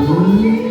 Yeah.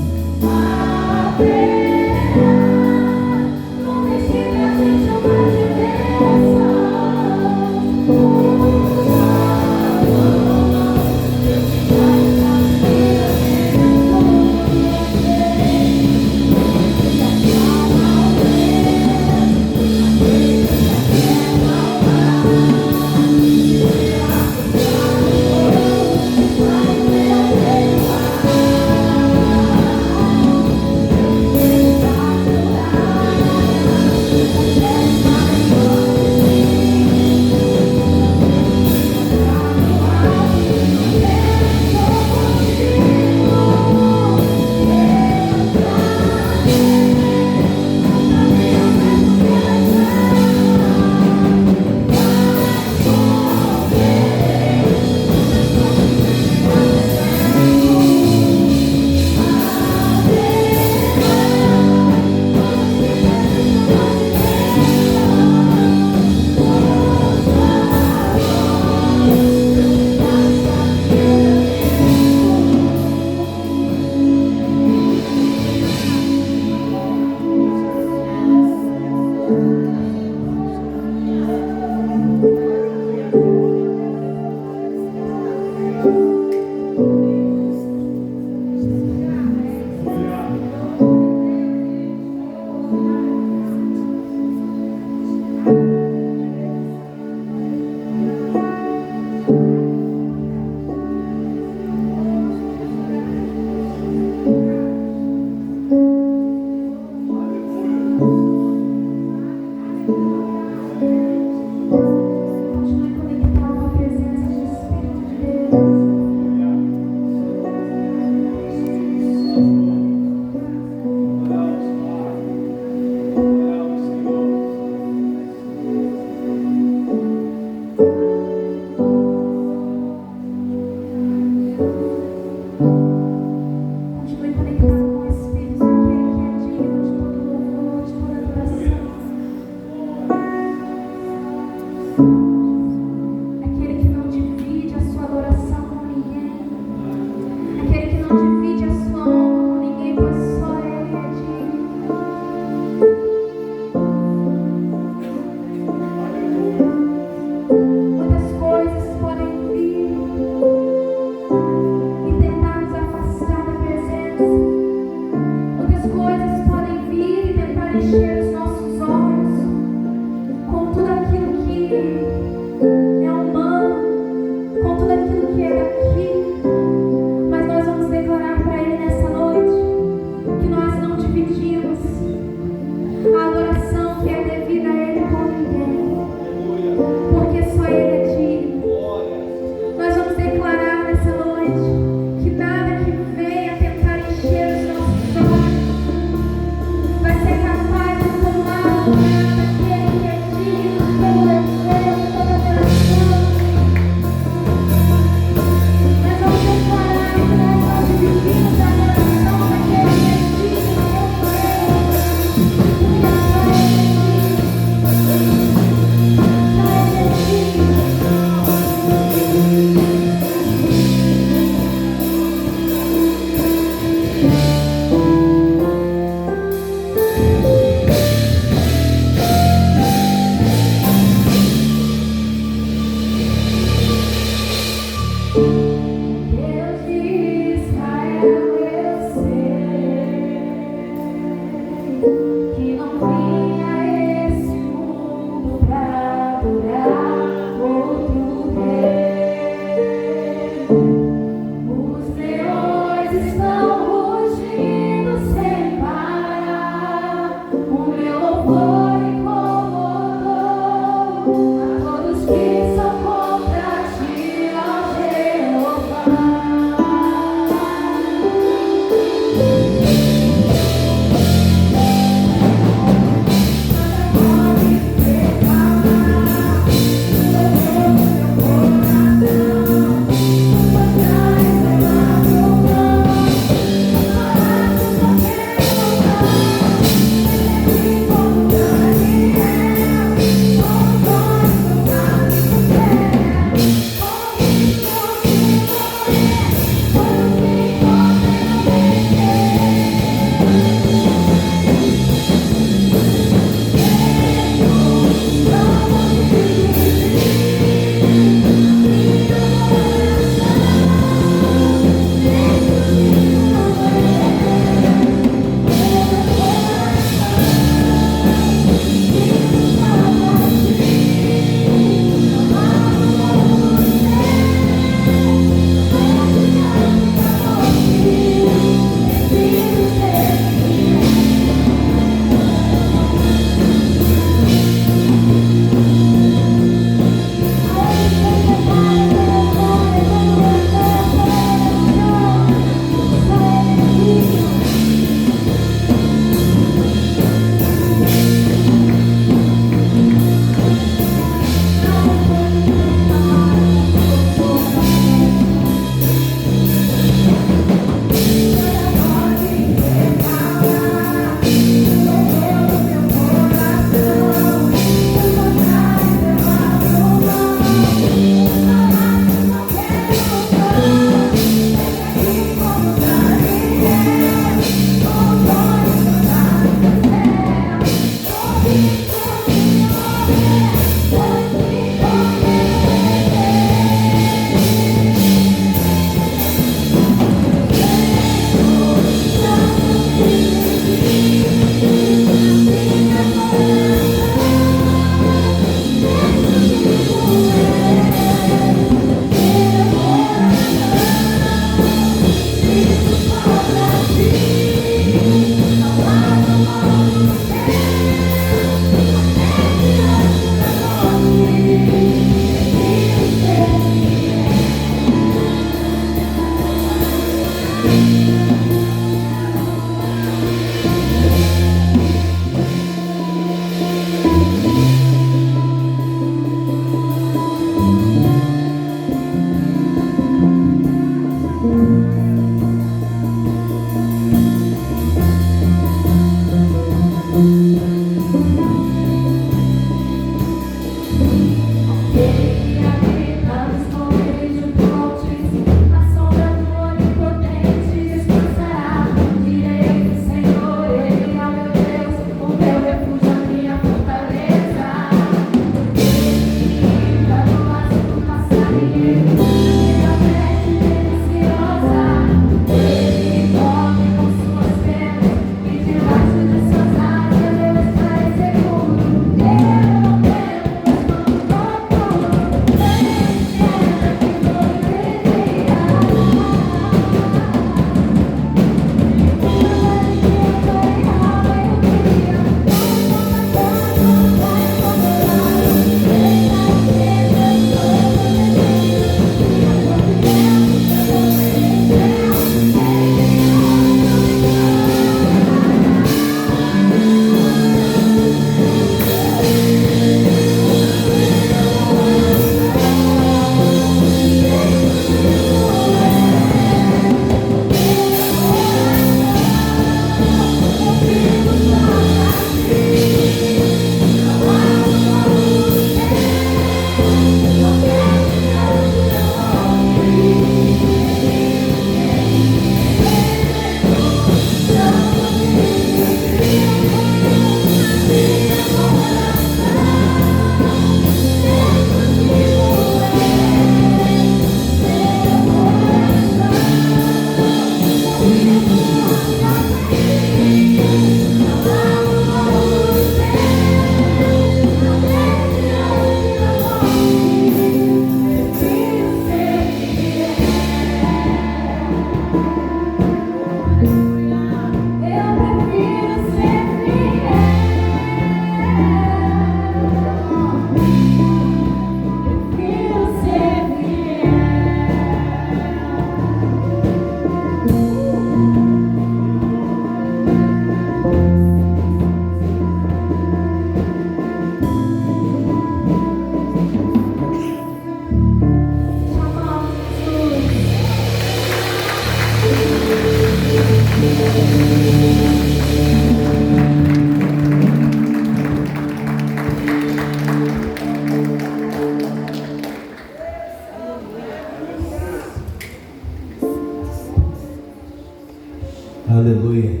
Aleluia.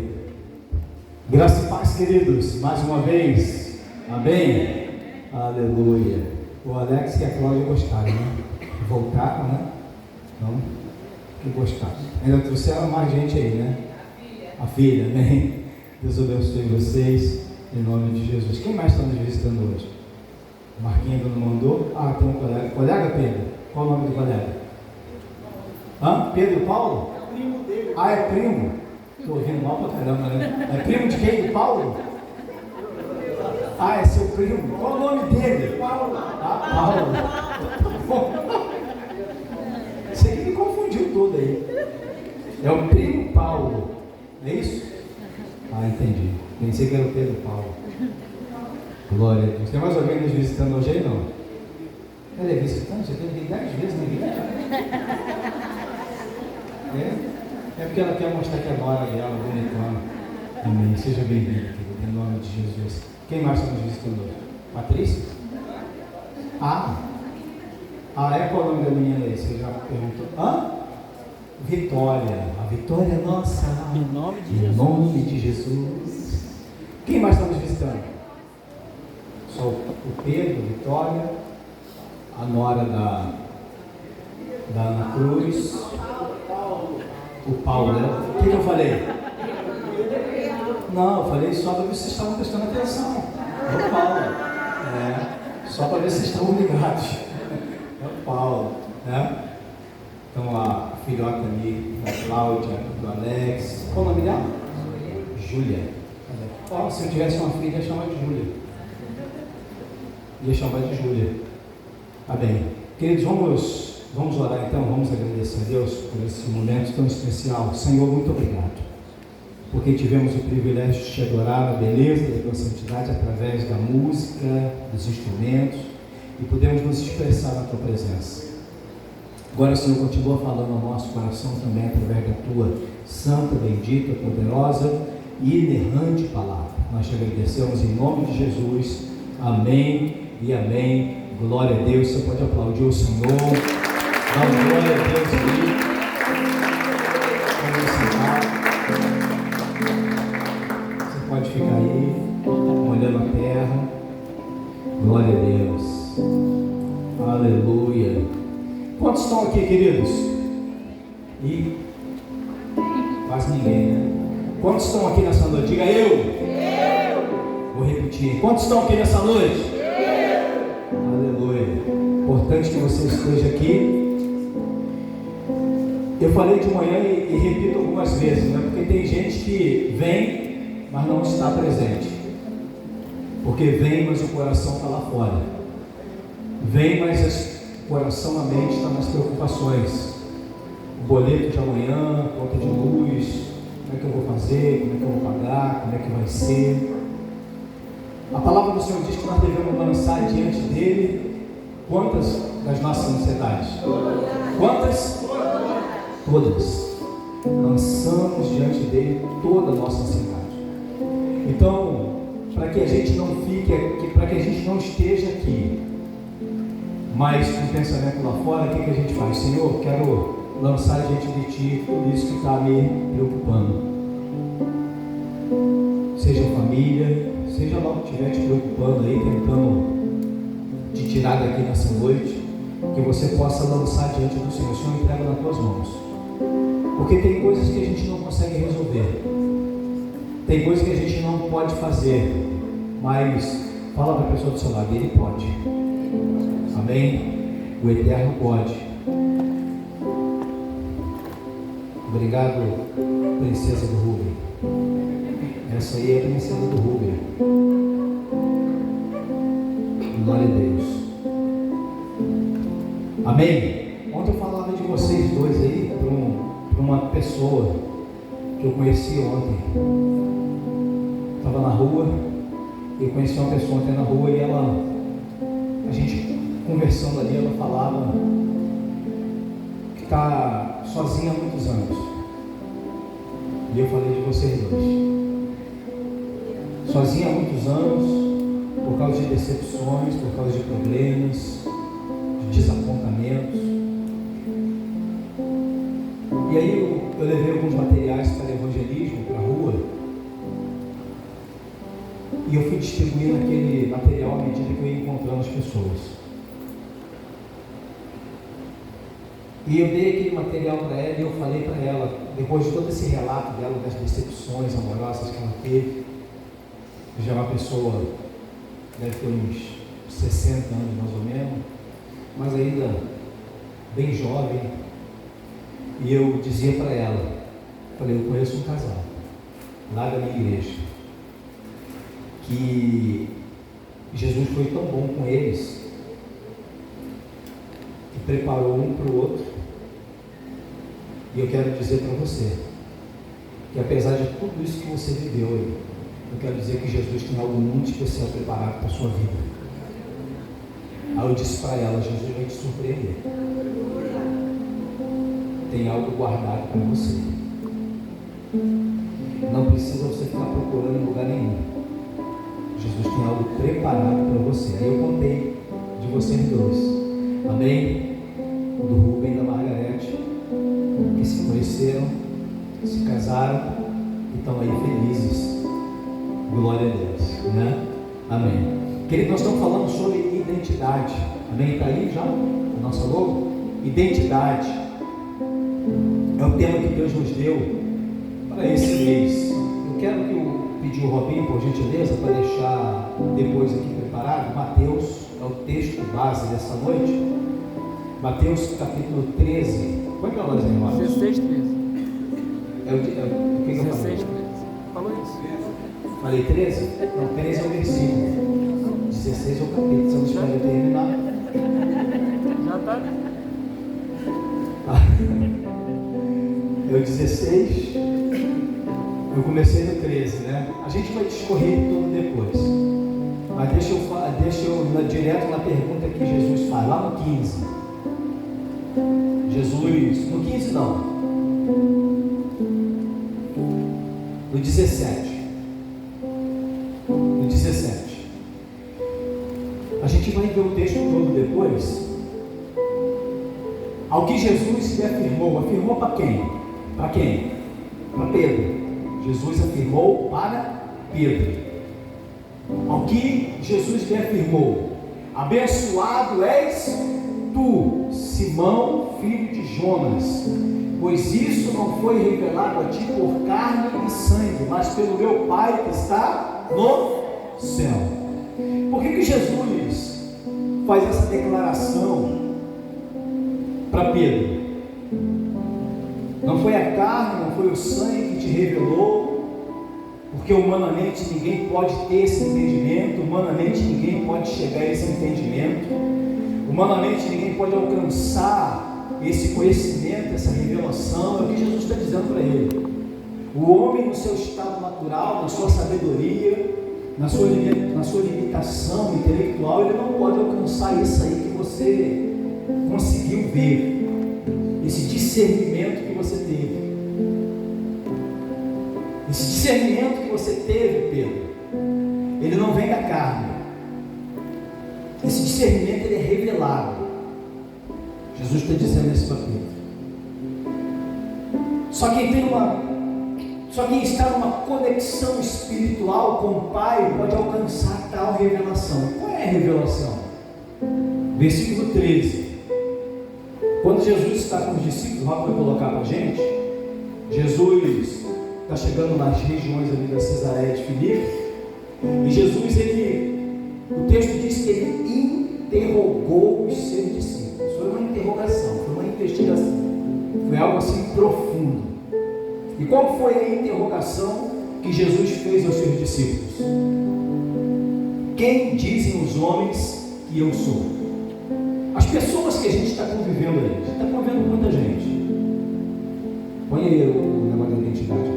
Graça e paz, queridos, mais uma vez. Amém? Aleluia. O Alex e a Cláudia gostaram, né? Voltaram, né? Então, que gostaram. Ainda trouxeram mais gente aí, né? A filha, amém? Deus abençoe vocês, em nome de Jesus. Quem mais está nos visitando hoje? O Marquinhos ainda não mandou? Ah, tem um colega. Colega Pedro? Qual o nome do colega? Hã? Pedro Paulo? É primo dele. Ah, é primo? Estou ouvindo mal pra caramba, né? É primo de quem? Do Paulo? Ah, é seu primo. Qual o nome dele? Paulo. Ah, Paulo. Você que me confundiu todo aí. É o primo Paulo. É isso? Ah, entendi. Pensei que era o Pedro Paulo. Glória a Deus. Tem mais alguém nos visitando hoje aí, não? Ele é visitante? Você tem que ir 10 vezes na igreja? É porque ela quer mostrar que é nora dela, bonitona. Amém. Seja bem-vindo, querido, em nome de Jesus. Quem mais está nos visitando hoje? Patrícia? É qual o nome da menina aí? Você já perguntou? Vitória. A vitória é nossa. Em nome de Em Jesus. nome de Jesus. Quem mais está nos visitando? Só o Pedro, Vitória, a nora da Ana Cruz, o Paulo, né? O que eu falei? Não, eu falei só para ver se vocês estavam prestando atenção. É o Paulo. Só para ver se vocês estavam ligados. É o Paulo, né? Então a filhota ali, da Cláudia, do Alex. Qual o nome dela? Júlia. Se eu tivesse uma filha, ia chamar de Júlia. Ia chamar de Júlia. Tá bem. Queridos, vamos orar então, vamos agradecer a Deus por esse momento tão especial. Senhor, muito obrigado, porque tivemos o privilégio de te adorar, a beleza da tua santidade através da música, dos instrumentos, e podemos nos expressar na tua presença. Agora, Senhor, continua falando ao nosso coração também através da tua santa, bendita, poderosa e inerrante palavra. Nós te agradecemos em nome de Jesus. Amém e amém. Glória a Deus. Você pode aplaudir o Senhor. Dá uma glória a Deus aí. Vamos sentar. Você pode ficar aí, olhando a terra. Glória a Deus. Aleluia. Quantos estão aqui, queridos? E quase ninguém, né? Quantos estão aqui nessa noite? Diga eu. Vou repetir. Quantos estão aqui nessa noite? Aleluia. Importante que você esteja aqui. Eu falei de manhã e repito algumas vezes, né? Porque tem gente que vem, mas não está presente. Porque vem, mas o coração está lá fora. Vem, mas o coração, a mente está nas preocupações. O boleto de amanhã, conta de luz, como é que eu vou fazer, como é que eu vou pagar, como é que vai ser. A palavra do Senhor diz que nós devemos lançar diante dele quantas das nossas ansiedades? Quantas? Todas. Lançamos diante dele toda a nossa ansiedade. Então, para que a gente não fique aqui, para que a gente não esteja aqui, mas com o pensamento lá fora, o que a gente faz? Senhor, quero lançar diante de ti tudo isso que está me preocupando. Seja família, seja lá o que estiver te preocupando aí, tentando te tirar daqui nessa noite, que você possa lançar diante do Senhor. O Senhor entrega nas tuas mãos. Porque tem coisas que a gente não consegue resolver. Tem coisas que a gente não pode fazer. Mas fala para a pessoa do seu lado, ele pode. Amém? O Eterno pode. Obrigado, princesa do Rubem. Essa aí é a princesa do Rubem. Glória a Deus. Amém? Ontem eu falava de vocês dois aí para uma pessoa que eu conheci ontem. Estava na rua, eu conheci uma pessoa ontem na rua e a gente conversando ali, ela falava que está sozinha há muitos anos. E eu falei de vocês dois. Sozinho há muitos anos, por causa de decepções, por causa de problemas, de desapontamentos. E aí eu levei alguns materiais para evangelismo, para a rua. E eu fui distribuindo aquele material à medida que eu ia encontrando as pessoas. E eu dei aquele material para ela e eu falei para ela, depois de todo esse relato dela, das decepções amorosas que ela teve, já é uma pessoa, deve ter uns 60 anos mais ou menos, mas ainda bem jovem, e eu dizia para ela, falei, eu conheço um casal, lá da minha igreja, que Jesus foi tão bom com eles, que preparou um para o outro. E eu quero dizer para você, que apesar de tudo isso que você viveu aí, eu quero dizer que Jesus tem algo muito especial preparado para a sua vida. Aí eu disse para ela, Jesus vai te surpreender. Tem algo guardado para você. Não precisa você ficar procurando em lugar nenhum. Jesus tem algo preparado para você. Aí eu contei de vocês dois. Amém? Do Rubem e da Margarete, que se conheceram, se casaram e estão aí felizes. Glória a Deus, né? Amém. Querido, nós estamos falando sobre identidade. Amém? Está aí já a nossa logo? Identidade é o tema que Deus nos deu para esse mês. Eu quero que eu pedir o Robinho, por gentileza, para deixar depois aqui preparado. Mateus é o texto base dessa noite. Mateus capítulo 13. Põe para nós aí, Marcos. 16, 13. O que eu 16, falei? 13. Falou isso. Falei 13? Não, 13 é o versículo. 16 é o capítulo. Você não espera eu terminar. Já está. É o 16. Eu comecei no 13, né? A gente vai discorrer tudo depois. Mas deixa eu ir direto na pergunta que Jesus faz, lá no 15. Jesus, no 15 não, no 17. No 17. A gente vai ver o texto todo depois. Ao que Jesus se afirmou para quem? Para quem? Para Pedro. Jesus afirmou para Pedro. Ao que Jesus lhe afirmou: abençoado és tu, Simão, filho de Jonas, pois isso não foi revelado a ti por carne e sangue, mas pelo meu Pai que está no céu. Por que Jesus faz essa declaração para Pedro? Não foi a carne, não foi o sangue que te revelou, porque humanamente ninguém pode ter esse entendimento, humanamente ninguém pode chegar a esse entendimento, humanamente ninguém pode alcançar esse conhecimento, essa revelação. É o que Jesus está dizendo para ele. O homem, no seu estado natural, na sua sabedoria, na sua limitação intelectual, ele não pode alcançar isso aí que você conseguiu ver, esse discernimento que você teve. Esse discernimento que você teve, Pedro, ele não vem da carne. Esse discernimento, ele é revelado. Jesus está dizendo isso para Pedro. Só quem está numa conexão espiritual com o Pai pode alcançar tal revelação. Qual é a revelação? Versículo 13. Quando Jesus está com os discípulos, o Rafa vai colocar para a gente. Jesus está chegando nas regiões ali da Cesareia de Filipe. E Jesus, o texto diz que ele interrogou os seus discípulos. Foi uma interrogação, foi uma investigação. Foi algo assim profundo. E qual foi a interrogação que Jesus fez aos seus discípulos? Quem dizem os homens que eu sou? As pessoas que a gente está convivendo aí, a gente está convivendo com muita gente. Põe aí o negócio da identidade.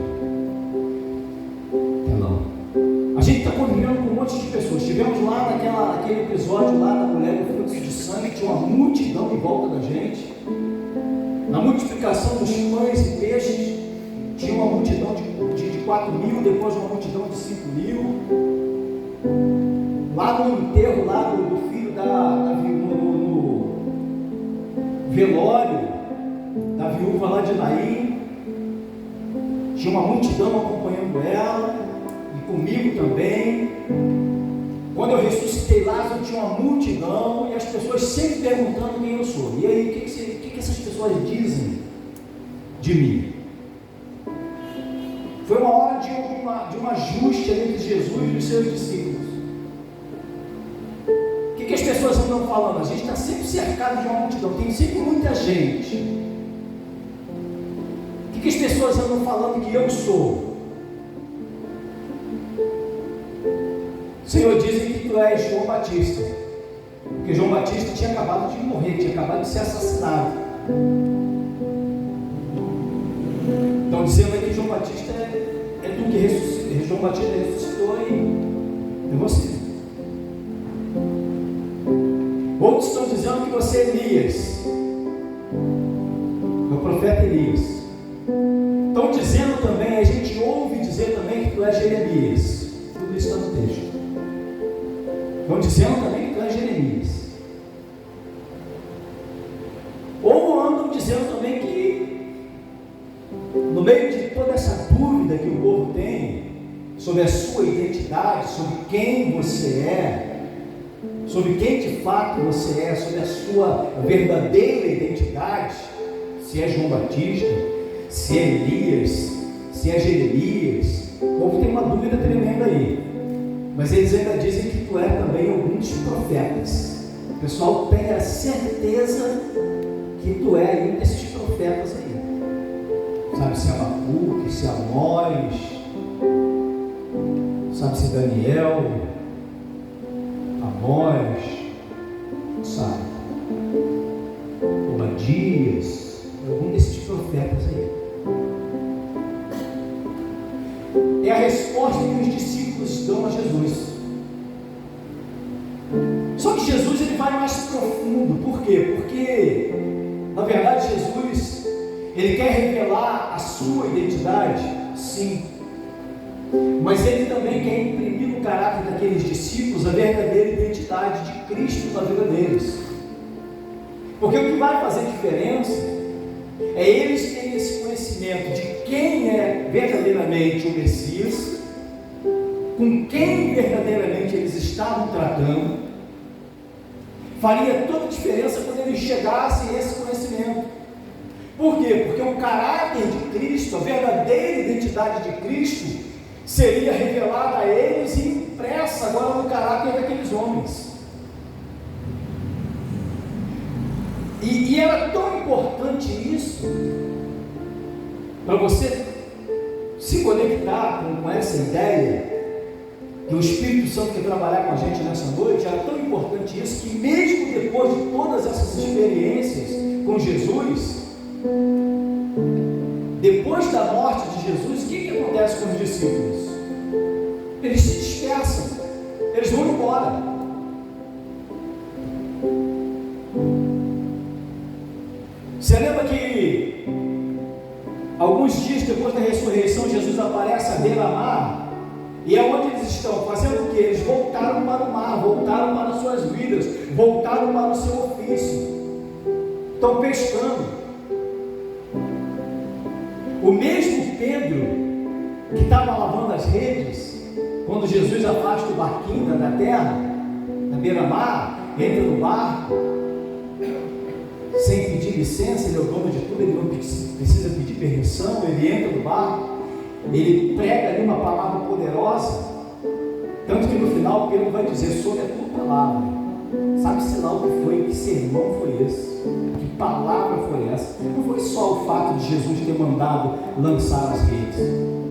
Não. A gente está convivendo com um monte de pessoas. Estivemos lá naquele episódio lá da mulher do fluxo de sangue, tinha uma multidão em volta da gente. Na multiplicação dos pães e peixes, tinha uma multidão de 4.000, depois uma multidão de 5.000. Lá no enterro lá do filho no velório da viúva lá de Naim, tinha uma multidão acompanhando ela, e comigo também. Quando eu ressuscitei Lázaro, tinha uma multidão, e as pessoas sempre perguntando quem eu sou. E aí, o que essas pessoas dizem de mim? Foi uma hora de um ajuste entre Jesus e os seus discípulos. O que as pessoas andam falando? A gente está sempre cercado de uma multidão, tem sempre muita gente. O que as pessoas andam falando que eu sou? Senhor, dizem que tu és João Batista, porque João Batista tinha acabado de morrer, tinha acabado de ser assassinado. Estão dizendo aí que João Batista é tu que ressuscitou, João Batista ressuscitou e é você. Outros estão dizendo que você é Elias, é o profeta Elias. Estão dizendo também, a gente ouve dizer também que tu és Jeremias. Tudo isso está no texto. Estão dizendo também que tu és Jeremias. Ou andam dizendo também que, no meio de toda essa dúvida que o povo tem sobre a sua identidade, sobre quem você é, sobre quem de fato você é, sobre a sua verdadeira identidade, se é João Batista, se é Elias, se é Jeremias, o povo tem uma dúvida tremenda aí. Mas eles ainda dizem que tu é também alguns profetas. O pessoal tem a certeza que tu é um desses profetas aí. Sabe se é Abacuque, se é Amós, sabe se é Daniel, Amós, sabe, Obadias, algum desses profetas aí. É a resposta que os discípulos dão a Jesus. Só que Jesus ele vai mais profundo. Por quê? Porque na verdade Jesus ele quer revelar a sua identidade, sim, mas ele também quer imprimir no caráter daqueles discípulos a verdadeira identidade de Cristo na vida deles. Porque o que vai fazer diferença é eles terem esse conhecimento de quem é verdadeiramente o Messias, com quem verdadeiramente eles estavam tratando. Faria toda a diferença quando eles chegassem a esse conhecimento. Por quê? Porque o caráter de Cristo, a verdadeira identidade de Cristo, seria revelada a eles e impressa agora no caráter daqueles homens. E era tão importante isso, para você se conectar com essa ideia, que o Espírito Santo quer trabalhar com a gente nessa noite, era tão importante isso, que mesmo depois de todas essas experiências com Jesus, depois da morte de Jesus, o que acontece com os discípulos? Eles se dispersam, eles vão embora. Você lembra que alguns dias depois da ressurreição, Jesus aparece à beira-mar, e é onde eles estão? Fazendo o que? Eles voltaram para o mar, voltaram para as suas vidas, voltaram para o seu ofício, estão pescando. O mesmo Pedro que estava lavando as redes, quando Jesus afasta o barquinho da terra, na beira-mar, entra no barco, sem pedir licença, ele é o dono de tudo, ele não precisa pedir permissão, ele entra no barco, ele prega ali uma palavra poderosa, tanto que no final Pedro vai dizer: sobre a tua palavra, sabe-se lá o que foi, que sermão foi esse, que palavra foi essa? Não foi só o fato de Jesus ter mandado lançar as redes,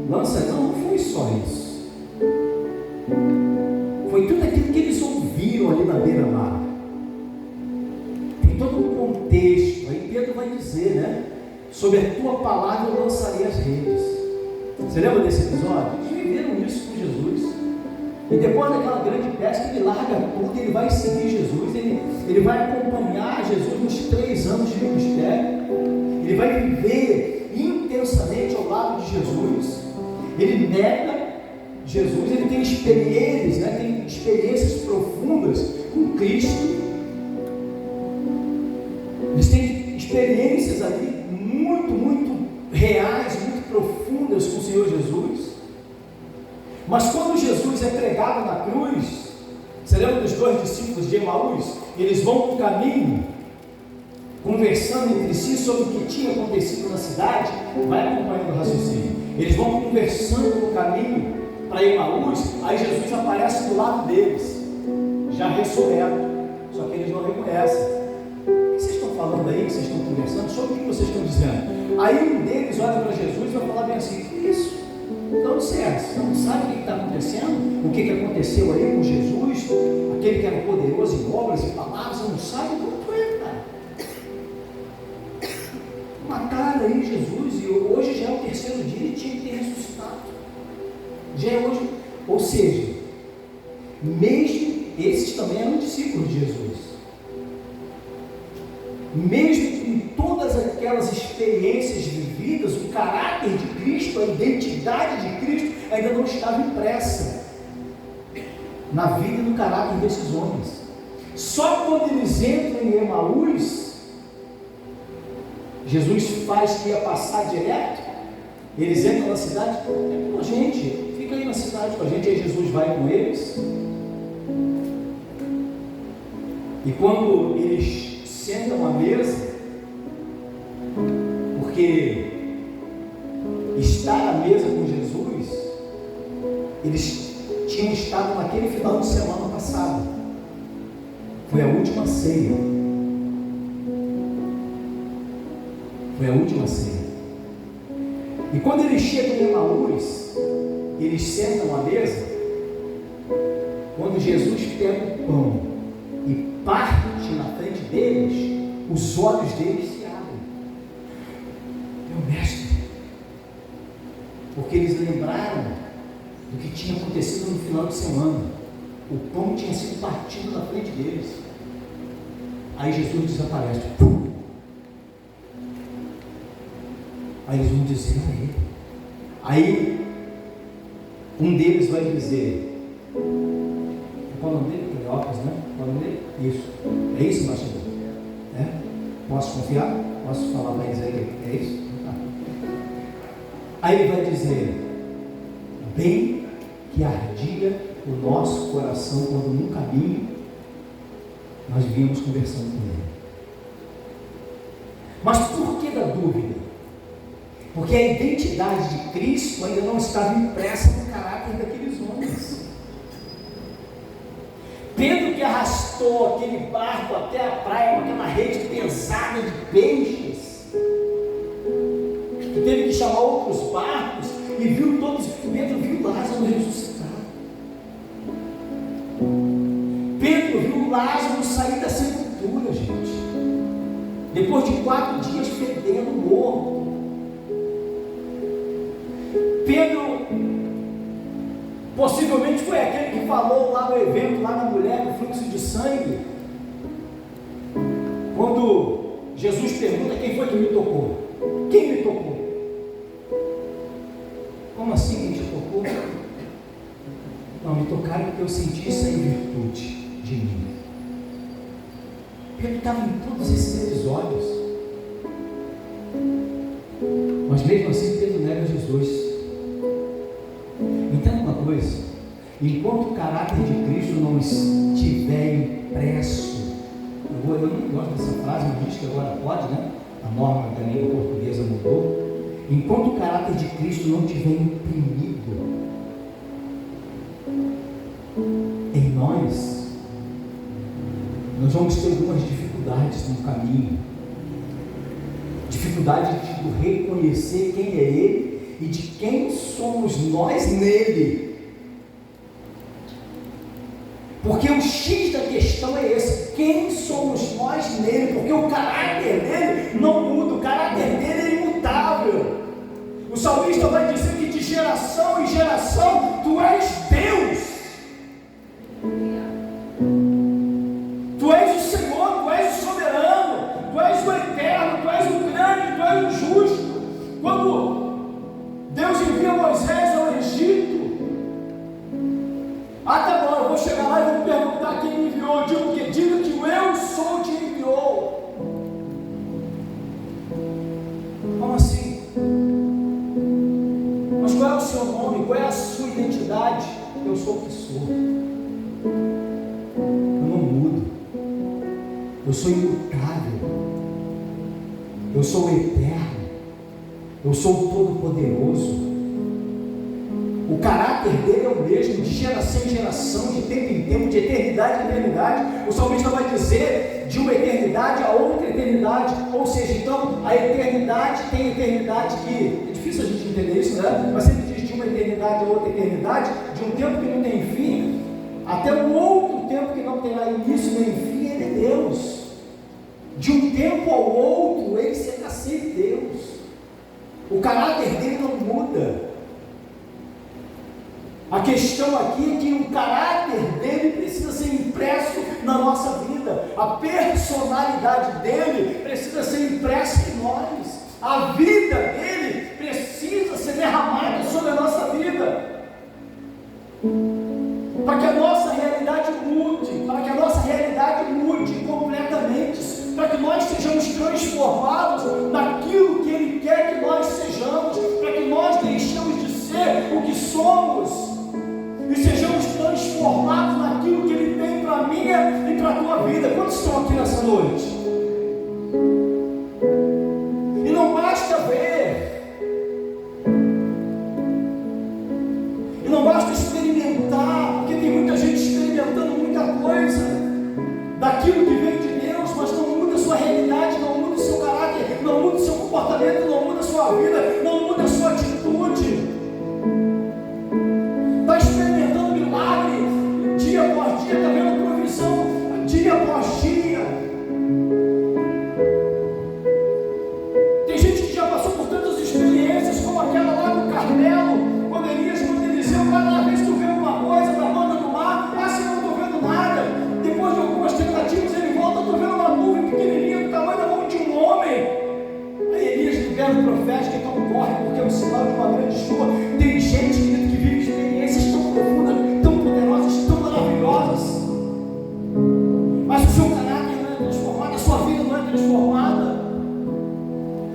não foi só isso, foi tudo aquilo que eles ouviram ali na beira-mar. Tem todo um contexto. Aí Pedro vai dizer, né? Sobre a tua palavra eu lançarei as redes. Você lembra desse episódio? Eles viveram isso com Jesus. E depois daquela grande pesca, ele larga tudo, ele vai seguir Jesus, ele vai acompanhar Jesus nos 3 anos de ministério, ele vai viver intensamente ao lado de Jesus. ele nega Jesus, ele tem experiências profundas com Cristo. Eles têm experiências ali muito reais, muito profundas com o Senhor Jesus. Mas quando Jesus é pregado na cruz, você lembra dos 2 discípulos de Emaús? Eles vão no caminho, conversando entre si sobre o que tinha acontecido na cidade. Vai acompanhando o raciocínio. Eles vão conversando no caminho para Emaús. Aí Jesus aparece do lado deles, já ressurreto, só que eles não reconhecem. O que vocês estão falando aí, que vocês estão conversando? Sobre o que vocês estão dizendo? Aí um deles olha para Jesus e vai falar bem assim: que isso? Então você não sabe o que está acontecendo? O que aconteceu aí com Jesus? Aquele que era poderoso em obras e palavras, você não sabe? Como é, cara? Mataram aí Jesus, e hoje já é o 3º dia e tinha que ter ressuscitado. Já é hoje. Ou seja, mesmo esses também eram discípulos de Jesus, mesmo com todas aquelas experiências vividas, o caráter de Cristo, a identidade de Cristo ainda não estava impressa na vida e no caráter desses homens. Só quando eles entram em Emaús, Jesus faz que ia passar direto. Eles entram na cidade, com a gente, fica aí na cidade com a gente. Aí Jesus vai com eles, e quando eles sentam à mesa, porque estar à mesa com Jesus, eles tinham estado naquele final de semana passado, foi a última ceia. Foi a última ceia. E quando eles chegam em Emaús, eles sentam à mesa. Quando Jesus pega o pão e parte na frente deles, os olhos deles se abrem. Meu mestre, porque eles lembraram do que tinha acontecido no final de semana. O pão tinha sido partido na frente deles. Aí Jesus desaparece. Aí eles vão dizer a ele. Aí um deles vai dizer: qual é o nome dele? Cleópas, né? Qual é o nome dele? Isso. É isso, embaixador? É? Posso confiar? Posso falar para eles aí? É isso? Tá. Aí ele vai dizer: bem que ardia o nosso coração quando no caminho nós vínhamos conversando com ele. Mas por que da dúvida? Porque a identidade de Cristo ainda não estava impressa no caráter daqueles homens. Pedro, que arrastou aquele barco até a praia com aquela rede pesada de peixes, que teve que chamar outros barcos, e viu todos, Pedro viu Lázaro ressuscitar. Pedro viu Lázaro sair da sepultura, gente, depois de 4 dias fedendo morto. Pedro possivelmente foi aquele que falou lá no evento, lá na mulher do fluxo de sangue, quando Jesus pergunta: quem foi que me tocou? Quem me tocou? Como assim quem te tocou? Não, me tocaram porque eu senti isso em virtude de mim. Pedro estava em todos esses episódios, mas mesmo assim Pedro nega Jesus. Entenda uma coisa: enquanto o caráter de Cristo não estiver impresso, eu não gosto dessa frase, mas diz que agora pode, né? A norma da língua portuguesa mudou. Enquanto o caráter de Cristo não estiver imprimido em nós vamos ter algumas dificuldades no caminho. Dificuldade de reconhecer quem é Ele e de quem somos nós nele. Porque o X da questão é esse: quem somos nós nele? Porque o caráter dele não muda, o caráter dele é imutável. O salmista vai dizer que de geração em geração tu és Deus. Tu és o Senhor, tu és o soberano, tu és o eterno, tu és o grande, tu és o justo. Quando Deus envia Moisés ao qual é o seu nome? Qual é a sua identidade? Eu sou o que sou. Eu não mudo. Eu sou imutável. Eu sou o eterno. Eu sou o todo-poderoso. O caráter dele é o mesmo, de geração em geração, de tempo em tempo, de eternidade em eternidade. O salmista vai dizer de uma eternidade a outra eternidade. Ou seja, então, a eternidade tem eternidade que... É difícil a gente entender isso, né? Mas sempre diz de uma eternidade a outra eternidade, de um tempo que não tem fim, até um outro tempo que não terá início nem fim, ele é Deus. De um tempo ao outro, ele será sempre Deus. O caráter dele não muda. A questão aqui é que o caráter dele precisa ser impresso na nossa vida. A personalidade dele precisa ser impressa em nós. A vida dele precisa ser derramada sobre a nossa vida. Para que a nossa realidade mude, para que a nossa realidade mude completamente, para que nós sejamos transformados naquilo que ele quer que nós sejamos, para que nós deixemos de ser o que somos e sejamos transformados naquilo que ele tem para a minha e para a tua vida. Quantos estão aqui nessa noite? E não basta ver, e não basta experimentar, porque tem muita gente experimentando muita coisa daquilo que vem de Deus, mas não muda a sua realidade, não muda o seu caráter, não muda o seu comportamento, não muda a sua vida, não muda a sua atitude. Está experimentando milagre dia após dia, está vendo provisão dia após dia. Tem gente que já passou por tantas experiências, como aquela lá do Carmelo, quando Elias manda Eliseu, vai lá ver se tu vê alguma coisa da banda do mar. Ah, Senhor, não estou vendo nada. Depois de algumas tentativas, ele volta, estou vendo uma nuvem pequenininha do tamanho da mão de um homem. Aí Elias libera o profético, então corre, porque é um sinal de uma grande chuva. Tem gente que vive experiências tão profundas, tão poderosas, tão maravilhosas, mas o seu caráter não é transformado, a sua vida não é transformada,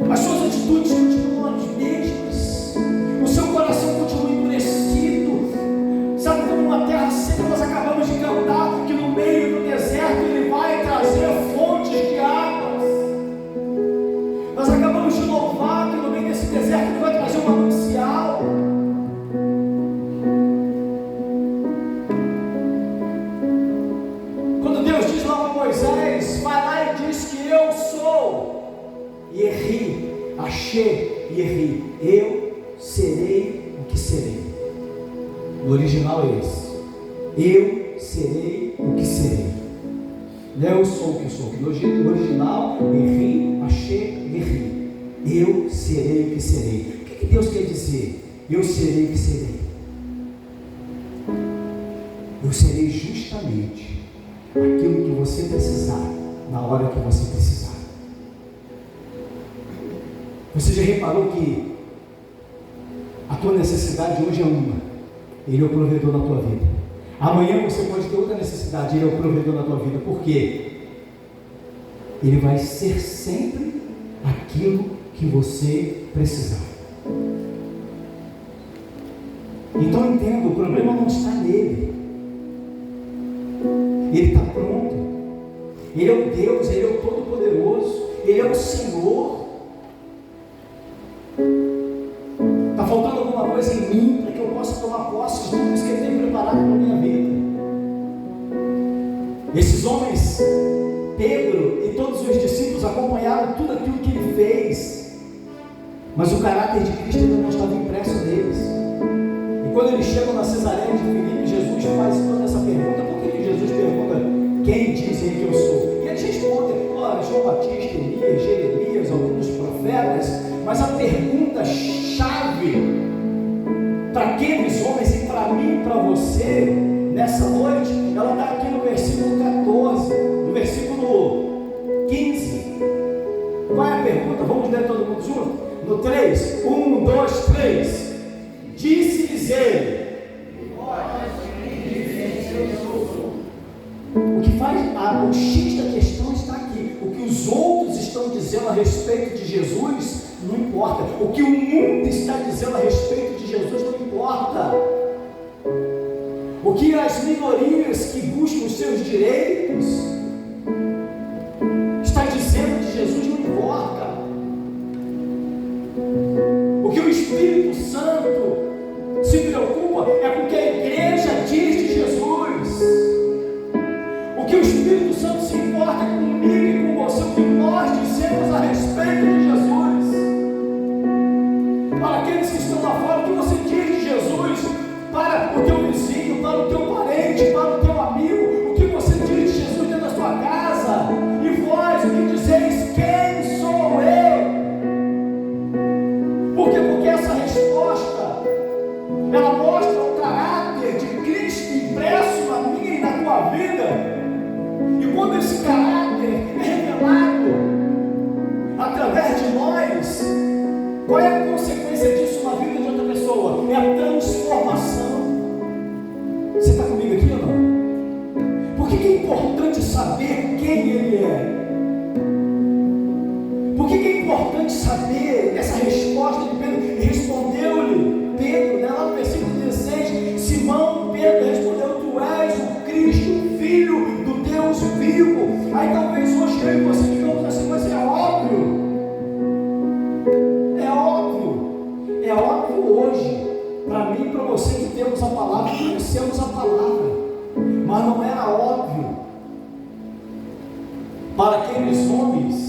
as suas atitudes continuam as mesmas, o seu coração continua endurecido. Sabe, como uma terra seca, nós acabamos de cantar que no meio do deserto ele vai trazer fontes de águas. Nós acabamos de louvar que no meio desse deserto ele vai trazer um manancial. Quando Deus diz lá para Moisés, vai lá e diz que eu sou Yerri, Achei Yerri, eu serei o que serei. O original é esse: eu serei o que serei. Não eu sou o que sou. No original, Yerri, Achei Yerri, eu serei o que serei. O que Deus quer dizer? Eu serei o que serei. Eu serei justamente aquilo que você precisar, na hora que você precisar. Você já reparou que a tua necessidade hoje é uma, ele é o provedor da tua vida. Amanhã você pode ter outra necessidade, ele é o provedor da tua vida. Por quê? Ele vai ser sempre aquilo que você precisar. Então entenda, o problema não está nele. Ele está pronto. Ele é o Deus, ele é o Todo-Poderoso, ele é o Senhor. Está faltando alguma coisa em mim para que eu possa tomar posse de tudo isso que ele tem preparado para a minha vida. Esses homens, Pedro e todos os discípulos, acompanharam tudo aquilo que ele fez, mas o caráter de Cristo ainda não estava impresso neles. E quando eles chegam na Cesareia de Filipe, Jesus faz toda essa pergunta. Por que Jesus pergunta: quem dizem que eu sou? E eles respondem: olha, João Batista, Elias, Jeremias, alguns profetas. Mas a pergunta-chave para aqueles homens e para mim e para você, nessa noite, ela está aqui no versículo 14, no versículo 15. Qual é a pergunta? Vamos ler todo mundo junto? No 3, 1, 2, 3. Disse-lhes ele: o que faz o X da questão está aqui. O que os outros estão dizendo a respeito de Jesus não importa. O que o mundo está dizendo a respeito de Jesus minorias que buscam os seus direitos, está dizendo de Jesus não importa. O que o Espírito Santo se preocupa é com o que a igreja diz de Jesus. O que o Espírito Santo se importa é comigo e com você, o que nós dizemos a respeito de Jesus. Para aqueles que estão lá fora, o que você diz de Jesus para o teu vizinho, para o teu parente, para o teu amigo, o que você diz de Jesus dentro da sua casa, e vós, o que dizeis, quem sou eu? Porque essa resposta, ela mostra o caráter de Cristo impresso na minha e na tua vida. E quando esse caráter é revelado através de nós, qual é a consequência disso na vida de outra pessoa? É a transformação. Você está comigo aqui ou não? Por que é importante saber quem Ele é? Por que é importante saber essa resposta de Pedro? Respondeu-lhe Pedro, né, lá no versículo 16, Simão Pedro respondeu: Tu és o Cristo, Filho do Deus vivo. Aí talvez hoje eu e você digamos assim, mas é óbvio. É óbvio hoje, para mim e para você que temos a palavra, conhecemos a palavra, mas não era óbvio para aqueles homens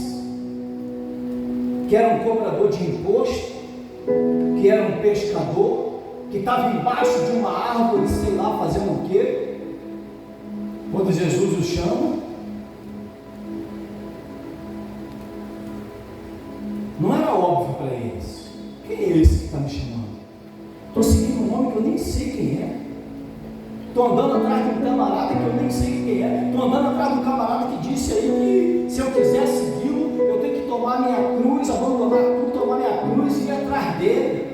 que eram cobrador de imposto, que era um pescador, que estava embaixo de uma árvore, sei lá, fazendo o quê? Quando Jesus o chama, não era óbvio para eles. Quem é esse que está me chamando? Estou seguindo um homem que eu nem sei quem é. Estou andando atrás de um camarada que eu nem sei quem é. Estou andando atrás de um camarada que disse aí que se eu quiser segui-lo, eu tenho que tomar minha cruz, abandonar tudo, tomar minha cruz e ir atrás dele.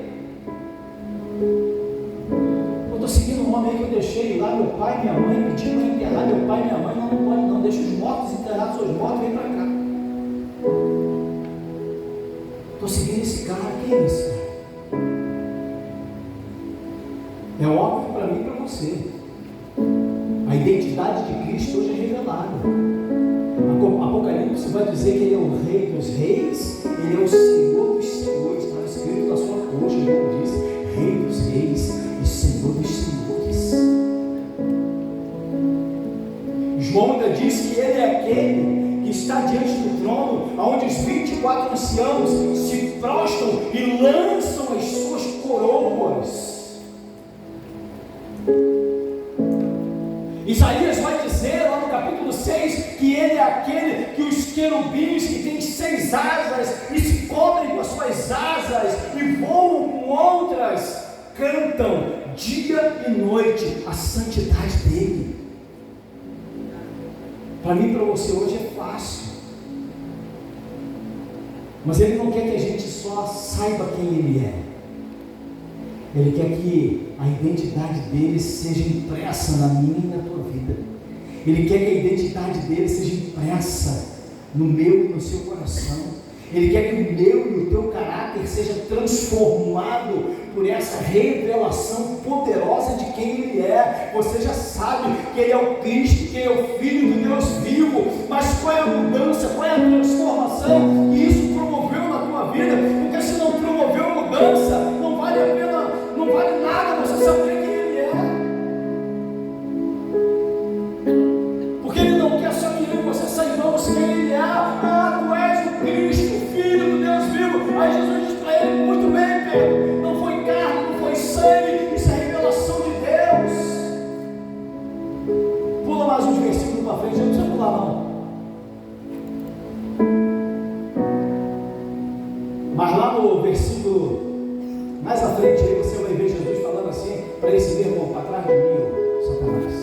Eu estou seguindo um homem aí que eu deixei lá, meu pai e minha mãe, pedindo para enterrar meu pai e minha mãe. Não pode não, deixa os mortos enterrar seus mortos, vem para cá. Estou seguindo esse cara. Quem é esse cara? É óbvio para mim e para você. A identidade de Cristo hoje é revelada. Apocalipse vai dizer que Ele é o Rei dos Reis, Ele é o Senhor dos Senhores. Está escrito na sua coxa, como diz, Rei dos Reis e Senhor dos Senhores. João ainda diz que Ele é aquele que está diante do trono, onde os 24 anciãos se prostram e lançam as suas coroas. Isaías vai dizer lá no capítulo 6 que Ele é aquele que os querubins que têm 6 asas e se cobrem com as suas asas e voam com outras, cantam dia e noite a santidade dEle. Para mim e para você hoje é fácil, mas Ele não quer que a gente só saiba quem Ele é. Ele quer que a identidade dele seja impressa na minha e na tua vida. Ele quer que a identidade dele seja impressa no meu e no seu coração. Ele quer que o meu e o teu caráter seja transformado por essa revelação poderosa de quem Ele é. Você já sabe que Ele é o Cristo, que Ele é o Filho do Deus vivo, mas qual é a mudança, qual é a transformação que isso promoveu na tua vida? Porque se não promoveu mudança, não vale a pena, não vale nada você saber quem Ele é. Porque Ele não quer só que eu e você saibamos quem Ele é. Ah, tu és o Cristo, Filho do Deus vivo. Aí Jesus diz para ele: muito bem, Pedro, não foi carne, não foi sangue, isso é revelação de Deus. Pula mais uns versículos para frente, não precisa pular não. Mas lá no versículo mais à frente aí você vai ver Jesus falando assim para esse meu irmão: para trás de mim, Satanás.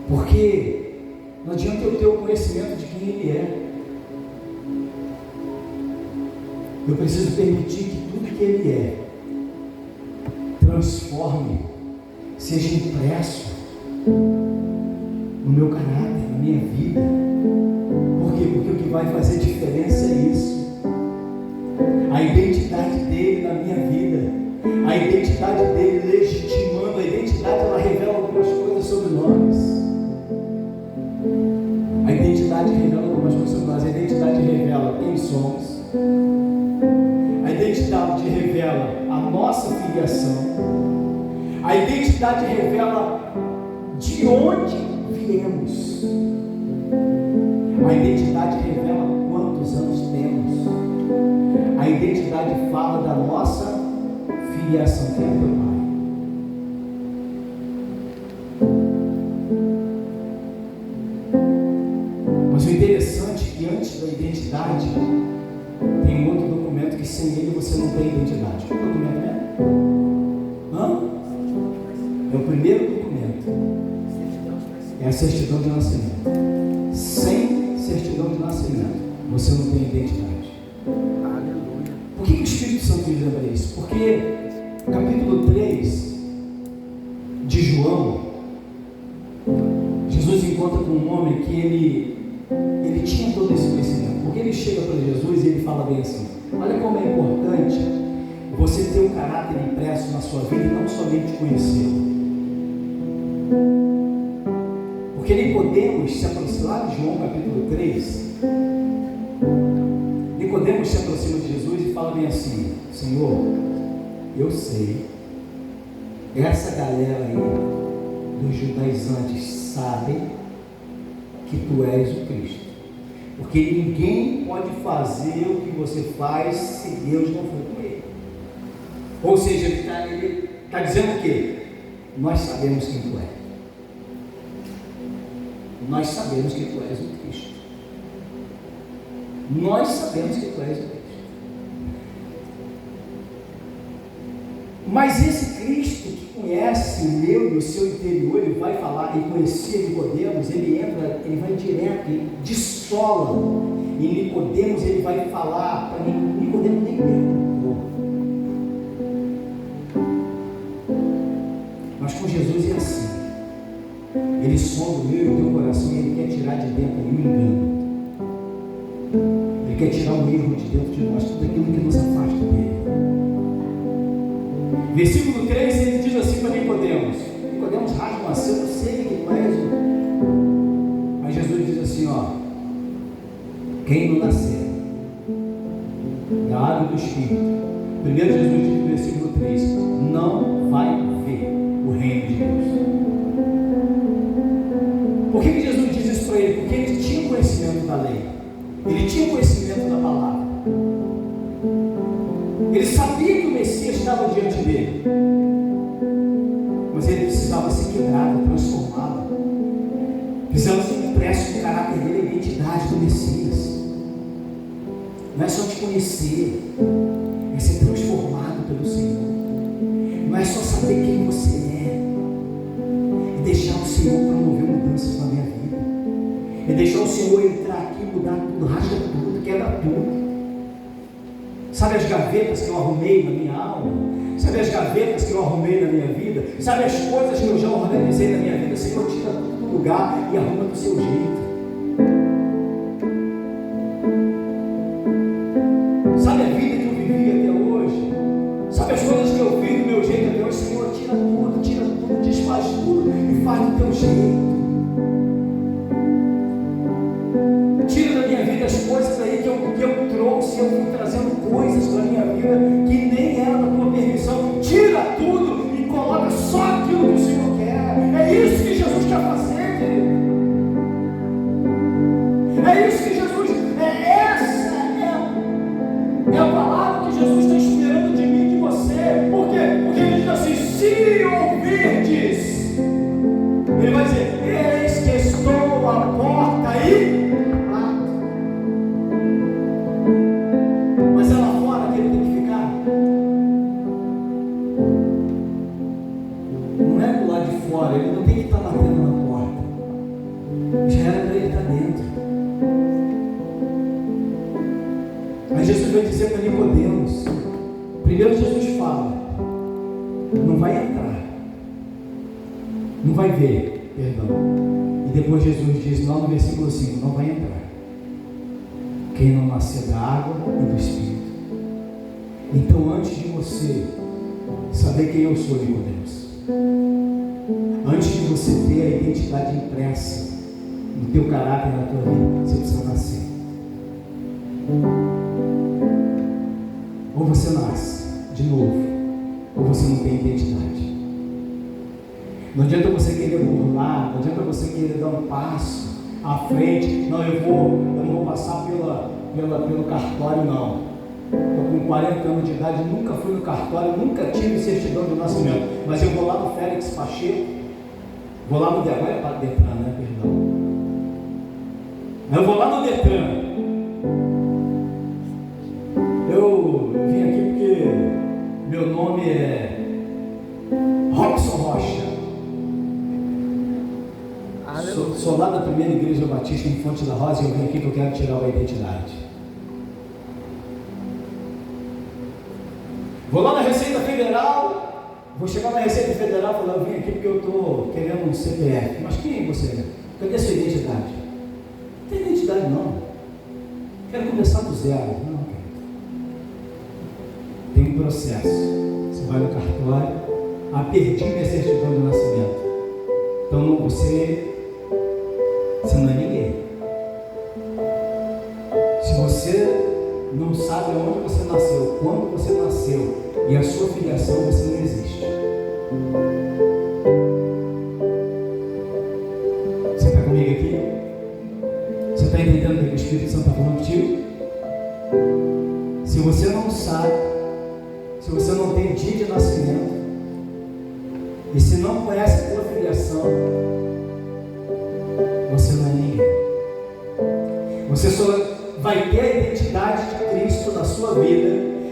Porque não adianta eu ter o conhecimento de quem Ele é. Eu preciso permitir que tudo que Ele é transforme, seja impresso no meu caráter, na minha vida. Por quê? Porque o que vai fazer diferença é isso. A identidade dele na minha vida, a identidade identidade dele, legitimando a identidade, ela revela algumas coisas sobre nós. A identidade revela algumas coisas sobre nós. A identidade revela quem somos. A identidade revela a nossa filiação. A identidade revela de onde viemos. A identidade revela quantos anos temos. A identidade fala da nossa filiação, quem é teu pai. Mas o interessante é que antes da identidade tem outro documento que sem ele você não tem identidade. Que documento é? É o primeiro documento. É a certidão de nascimento. Sem certidão de nascimento você não tem identidade. Aleluia. Por que o Espírito Santo diz lembra isso? Porque capítulo 3 de João, Jesus encontra com um homem que ele tinha todo esse conhecimento. Porque ele chega para Jesus e ele fala bem assim: olha como é importante você ter um caráter impresso na sua vida e não somente conhecê-lo. Porque Nicodemos se aproxima, lá de João capítulo 3, Nicodemos se aproxima de Jesus e fala bem assim: Senhor, eu sei, essa galera aí dos judaizantes sabem que tu és o Cristo, porque ninguém pode fazer o que você faz se Deus não for com ele. Ou seja, ele está dizendo o quê? Nós sabemos quem tu és. Nós sabemos que tu és o Cristo. Nós sabemos que tu és o Cristo. Mas esse Cristo que conhece o meu e o seu interior, ele vai falar, e conhecia Nicodemos, ele entra, ele vai direto, ele dessola em Nicodemos, ele vai falar para Nicodemos nem perguntou. Mas com Jesus é assim. Ele sonda o meu e o teu coração e ele quer tirar de dentro aí o engano. Ele quer tirar o erro de dentro de nós, tudo aquilo que nos afasta dele. Versículo 3, ele diz assim para Nicodemos. Nicodemos rasga uma cena, eu sei que tu és. Mas Jesus diz assim, ó: quem não nascer da água do Espírito, primeiro Jesus diz no versículo 3, não vai ver o reino de Deus. Por que Jesus diz isso para ele? Porque ele tinha conhecimento da lei, ele tinha conhecimento da palavra, ele sabia que o Messias estava diante dele, mas ele precisava ser quebrado, transformado, precisava ser impresso no caráter dele, a identidade do Messias. Não é só te conhecer, é ser transformado pelo Senhor. Não é só saber quem você é, é deixar o Senhor promover mudanças na minha vida, é deixar o Senhor entrar aqui, mudar tudo, rasga tudo, quebra tudo. Sabe as gavetas que eu arrumei na minha alma? Sabe as gavetas que eu arrumei na minha vida? Sabe as coisas que eu já organizei na minha vida? Senhor, tira tudo do lugar e arruma do seu jeito. Sabe a vida que eu vivi até hoje? Sabe as coisas que eu fiz do meu jeito até hoje? Senhor, tira tudo, desfaz tudo e faz do teu jeito. Tira da minha vida as coisas aí que eu trouxe, eu fui trazendo coisas para a minha vida que nem era da tua permissão. Tira tudo e coloca só aquilo que o Senhor quer. É isso que Jesus quer fazer, querido. É isso que Jesus, essa é a palavra que Jesus está esperando de mim e de você. Por quê? Porque ele diz assim: se ouvirdes, ele vai dizer: eis que estou à porta e ele não tem que estar batendo na porta, já era para ele estar dentro. Mas Jesus vai dizer para Nicodemos, primeiro Jesus fala, não vai entrar, não vai ver, perdão, e depois Jesus diz lá no versículo 5, não vai entrar quem não nascer da água e do Espírito. Então antes de você saber quem eu sou, Nicodemus. Antes de você ter a identidade impressa no teu caráter, na tua vida, você precisa nascer. Ou você nasce de novo, ou você não tem identidade. Não adianta você querer burlar, não adianta você querer dar um passo à frente. Não, eu não vou passar pelo cartório, não. Estou com 40 anos de idade, nunca fui no cartório, nunca tive certidão de nascimento. Mas eu vou lá no Félix Pacheco, vou lá no Detran, né? Perdão. Eu vou lá no Detran. Eu vim aqui porque meu nome é Robson Rocha. Sou lá da primeira igreja batista em Fonte da Rosa e eu vim aqui porque eu quero tirar a identidade. Vou lá na Receita Federal, vou chegar na Receita Federal e falar, eu vim aqui porque eu estou querendo um CPF. Mas quem é você? Cadê a sua identidade? Não tem identidade não. Quero começar do zero. Não, querido. Tem um processo. Você vai no cartório, perdi minha certidão de nascimento. Então você não é ninguém. Se você não sabe onde você nasceu, quando você nasceu e a sua filiação, você não existe. Você está comigo aqui? Você está entendendo o que o Espírito Santo está falando contigo? Se você não sabe, se você não tem dia de nascimento, e se não conhece a tua filiação, você não é ninguém. Você só vai ter a identidade de Cristo na sua vida,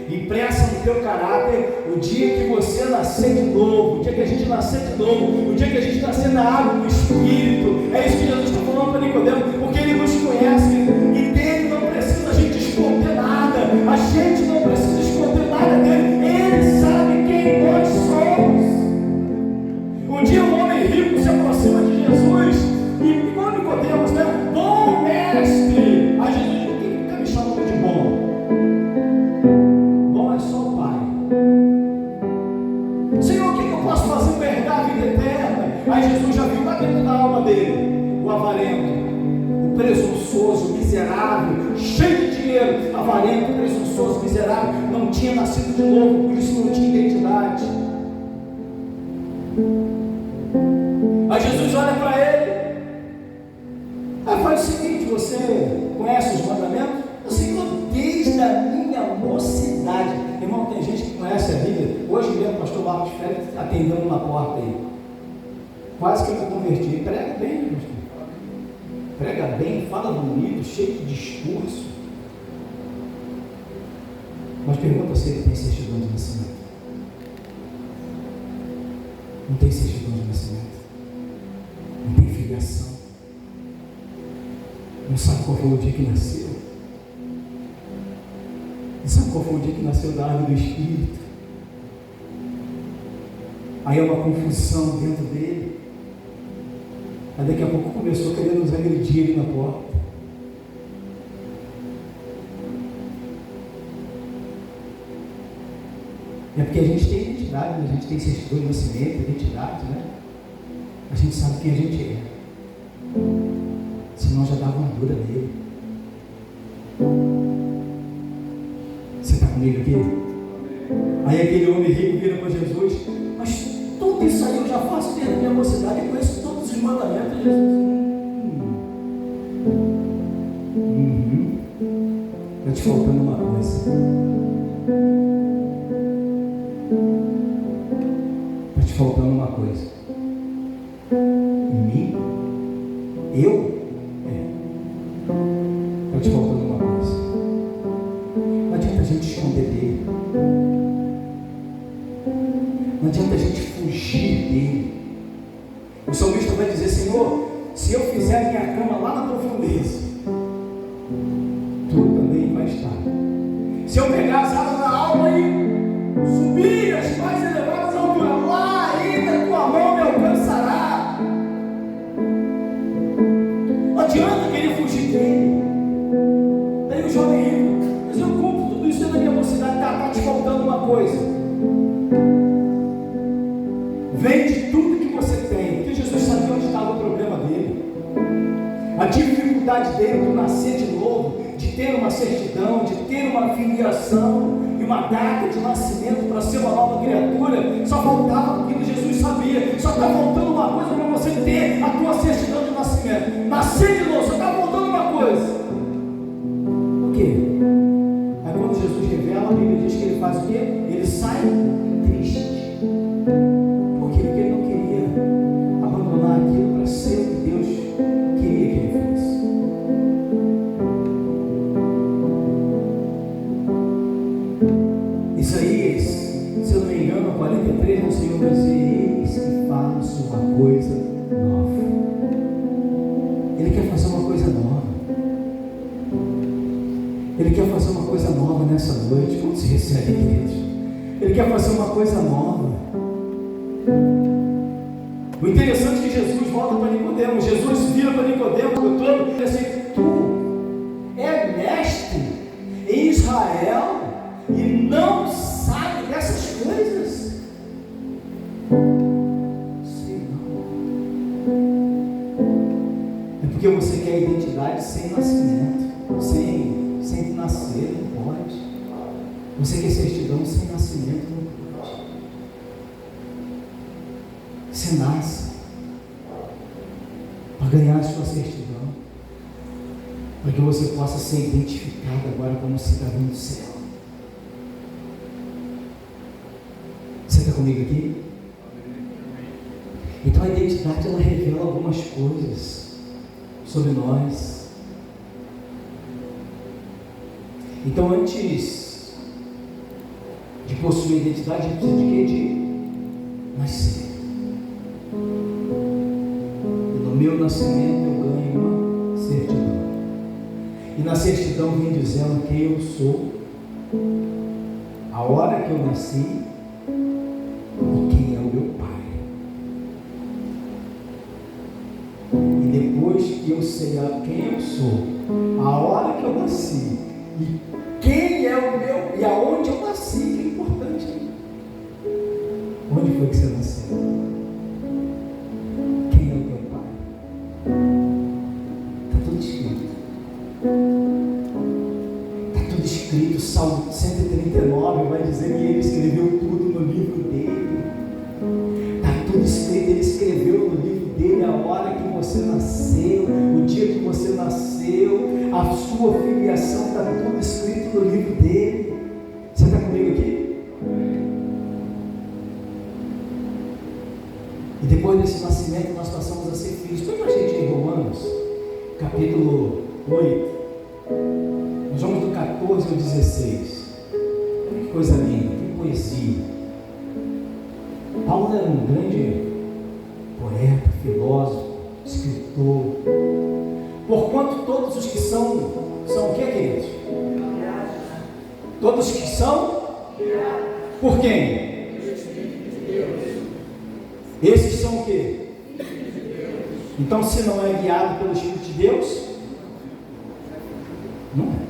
impressa no teu caráter, o dia que você nascer de novo, o dia que a gente nascer de novo, o dia que a gente nascer na água, no Espírito. É isso que Jesus está falando para Nicodemo, porque Ele nos conhece, e dele não precisa a gente esconder nada, a gente não precisa esconder nada dele, Ele sabe quem nós somos. Um dia um homem rico se aproxima de Jesus, e igual Nicodemos, né? Bom mestre! A Jesus diz, por que nunca me chamam de bom? Bom é só o Pai. Senhor, o que eu posso fazer para herdar a vida eterna? Aí Jesus já viu lá dentro da alma dele, o avarento, o presunçoso, o miserável, cheio de dinheiro, avarento, presunçoso, miserável, não tinha nascido de novo, por isso não tinha identidade. Aí Jesus olha para ele, faz o seguinte, você conhece os mandamentos? Eu sei desde a minha mocidade. Irmão, tem gente que conhece a Bíblia. Hoje mesmo o pastor Marcos Félix atendendo uma porta aí. Quase que eu me converti. Prega bem, pastor. Prega bem, fala bonito, cheio de discurso. Mas pergunta se ele tem certidão de nascimento. Não tem certidão de nascimento. Não tem filiação. Não sabe qual foi o dia que nasceu. Não sabe qual foi o dia que nasceu da árvore do Espírito. Aí é uma confusão dentro dele. Aí daqui a pouco começou querendo nos agredir ali na porta. É porque a gente tem identidade, né? A gente tem certidão de nascimento, identidade, né? A gente sabe quem a gente é. Senão já dava uma dura nele. Você está comigo aqui? Aí aquele homem rico vira para Jesus, mas tudo isso aí eu já faço desde a minha mocidade, eu conheço todos os mandamentos de Jesus. Está te faltando uma coisa. Está te faltando uma coisa. Em mim? Eu? Está te faltando uma coisa. Não adianta a gente esconder dele. Não adianta a gente fugir dele. O salmista vai dizer, Senhor, se eu fizer a minha cama lá na profundeza, tu também vai estar. Se eu pegar as asas da alma e subir as mais elevadas alturas, lá ainda tua mão me alcançará. Não adianta querer fugir dele. Daí o jovem rico, mas eu cumpro tudo isso na minha mocidade. Está te faltando uma coisa. Vende tudo que você tem, porque Jesus sabia onde estava o problema dele. A dificuldade dele de nascer de novo, de ter uma certidão, de ter uma filiação e uma data de nascimento para ser uma nova criatura, só faltava aquilo que Jesus sabia. Só está faltando uma coisa para você ter a tua certidão de nascimento. Nascer de novo, só está faltando uma coisa. O quê? Aí quando Jesus revela, a Bíblia diz que ele faz o quê? Ele sai triste. Por quê? Porque ele não queria abandonar aquilo para ser o que Deus queria que ele fosse. Isaías, se eu não me engano, 43, o Senhor vai dizer: eis que faço uma coisa nova. Ele quer fazer uma coisa nova. Ele quer fazer uma coisa nova nessa noite. Como se recebe, queridos? Ele quer fazer uma coisa nova. O interessante é que Jesus volta para Nicodemo. Jesus vira para Nicodemo, doutor, e diz assim: tu é mestre em Israel e não sabe dessas coisas? Sim, não. É porque você quer identidade sem nascimento, sem nascer, não pode. Você quer certidão sem nascimento, não pode. Você nasce para ganhar a sua certidão, para que você possa ser identificado agora como cidadão do céu. Você está comigo aqui? Então a identidade, ela revela algumas coisas sobre nós. Então antes de possuir identidade, a gente precisa de quê? De nascer. E no meu nascimento eu ganho uma certidão. E na certidão vem dizendo quem eu sou, a hora que eu nasci e quem é o meu pai. E depois que eu sei quem eu sou, a hora que eu nasci e quem é o meu e aonde eu nasci, que é importante. Onde foi que você nasceu? Quem é o teu pai? Está tudo escrito. Está tudo escrito. Salmo 139 vai dizer que ele escreveu tudo no livro dele. Está tudo escrito. Ele escreveu no livro dele a hora que você nasceu, o dia que você nasceu, a sua filiação, está tudo escrito no livro dele. Você está comigo aqui? E depois desse nascimento nós passamos a ser filhos. Põe para a gente em Romanos, capítulo 8. Nós vamos do 14 ao 16. Que coisa linda, que poesia. Paulo era um grande poeta, filósofo, escritor. Porquanto todos os que são o que, queridos? Todos que são? Por quem? Esses são o quê? Então, se não é guiado pelo Espírito de Deus, não é.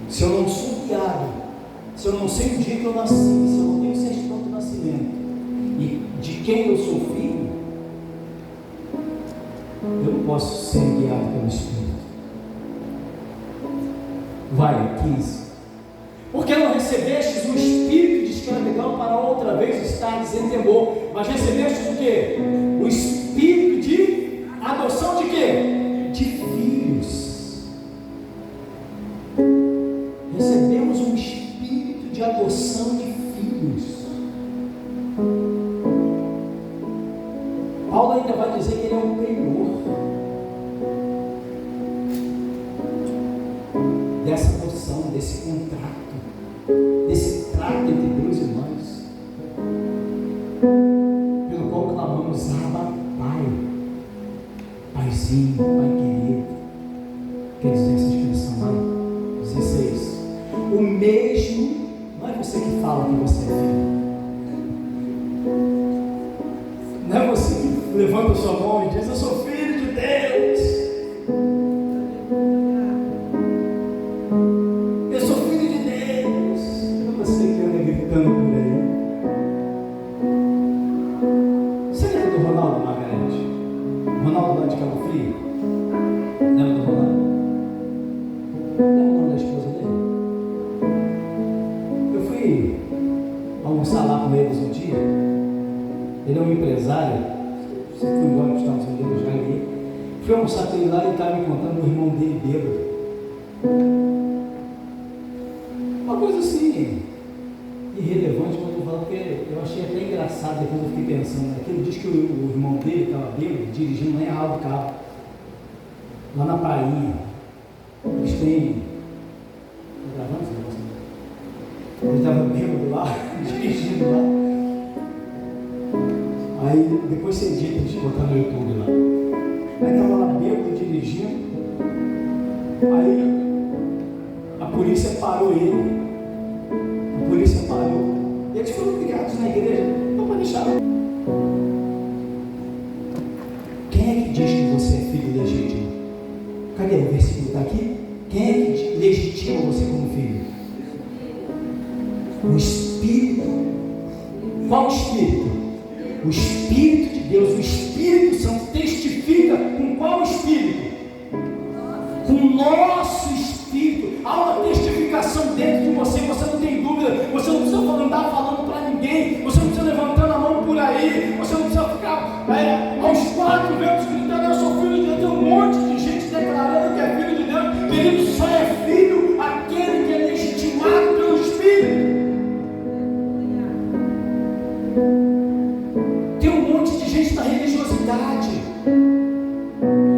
Se eu não sou guiado, se eu não sei o dia que eu nasci, se eu não tenho certidão do nascimento e de quem eu sou filho, eu não posso ser guiado pelo Espírito. Vai, 15. Porque não recebestes o espírito de escravidão para outra vez estares em temor, mas recebestes o quê? O espírito de adoção de quê? De filhos. Recebemos um espírito de adoção de filhos. Paulo ainda vai dizer que ele é um penhor dessa adoção, desse contrato, desse trato entre Deus e nós, pelo qual clamamos: Abba, Pai, Paizinho, Pai querido. Quer dizer essa expressão lá? 16. O mesmo, não é você que fala que você é filho, não é você que levanta a sua mão e diz: eu sou filho de Deus. Eu sou filho de Deus. Não é você que anda gritando por aí. almoçar lá com eles um dia. Ele é um empresário. Você foi embora para os Estados Unidos, já ali. Fui almoçar com ele lá e ele estava me contando o irmão dele bêbado. Uma coisa assim, irrelevante, mas eu falo porque eu achei até engraçado depois eu fiquei pensando. Aquele diz que o irmão dele estava bêbado, dirigindo lá em Arraial do Cabo, lá na prainha. Eles têm. Estou gravando esse negócio? Ele estava bêbado lá, dirigindo lá. Aí depois você edita de botar no YouTube lá. Aí estava lá bêbado dirigindo. Aí a polícia parou ele. A polícia parou. Eles foram criados na igreja. Não pode deixar. Quem é que diz que você é filho legítimo? Cadê o versículo? Está aqui? Quem é que legitima você como filho? O Espírito. Qual Espírito? O Espírito de Deus. O Espírito Santo testifica com qual Espírito? Com o nosso Espírito. Há uma testificação dentro de você. Você não tem dúvida. Você não precisa andar falando para ninguém. Você não precisa levantando a mão por aí. Você não precisa ficar aos 4 ventos gritando: eu sou filho de Deus. Tem um monte de gente declarando que é filho de Deus. Querido, só é filho aquele que é legitimado pelo Espírito. Tem um monte de gente da religiosidade.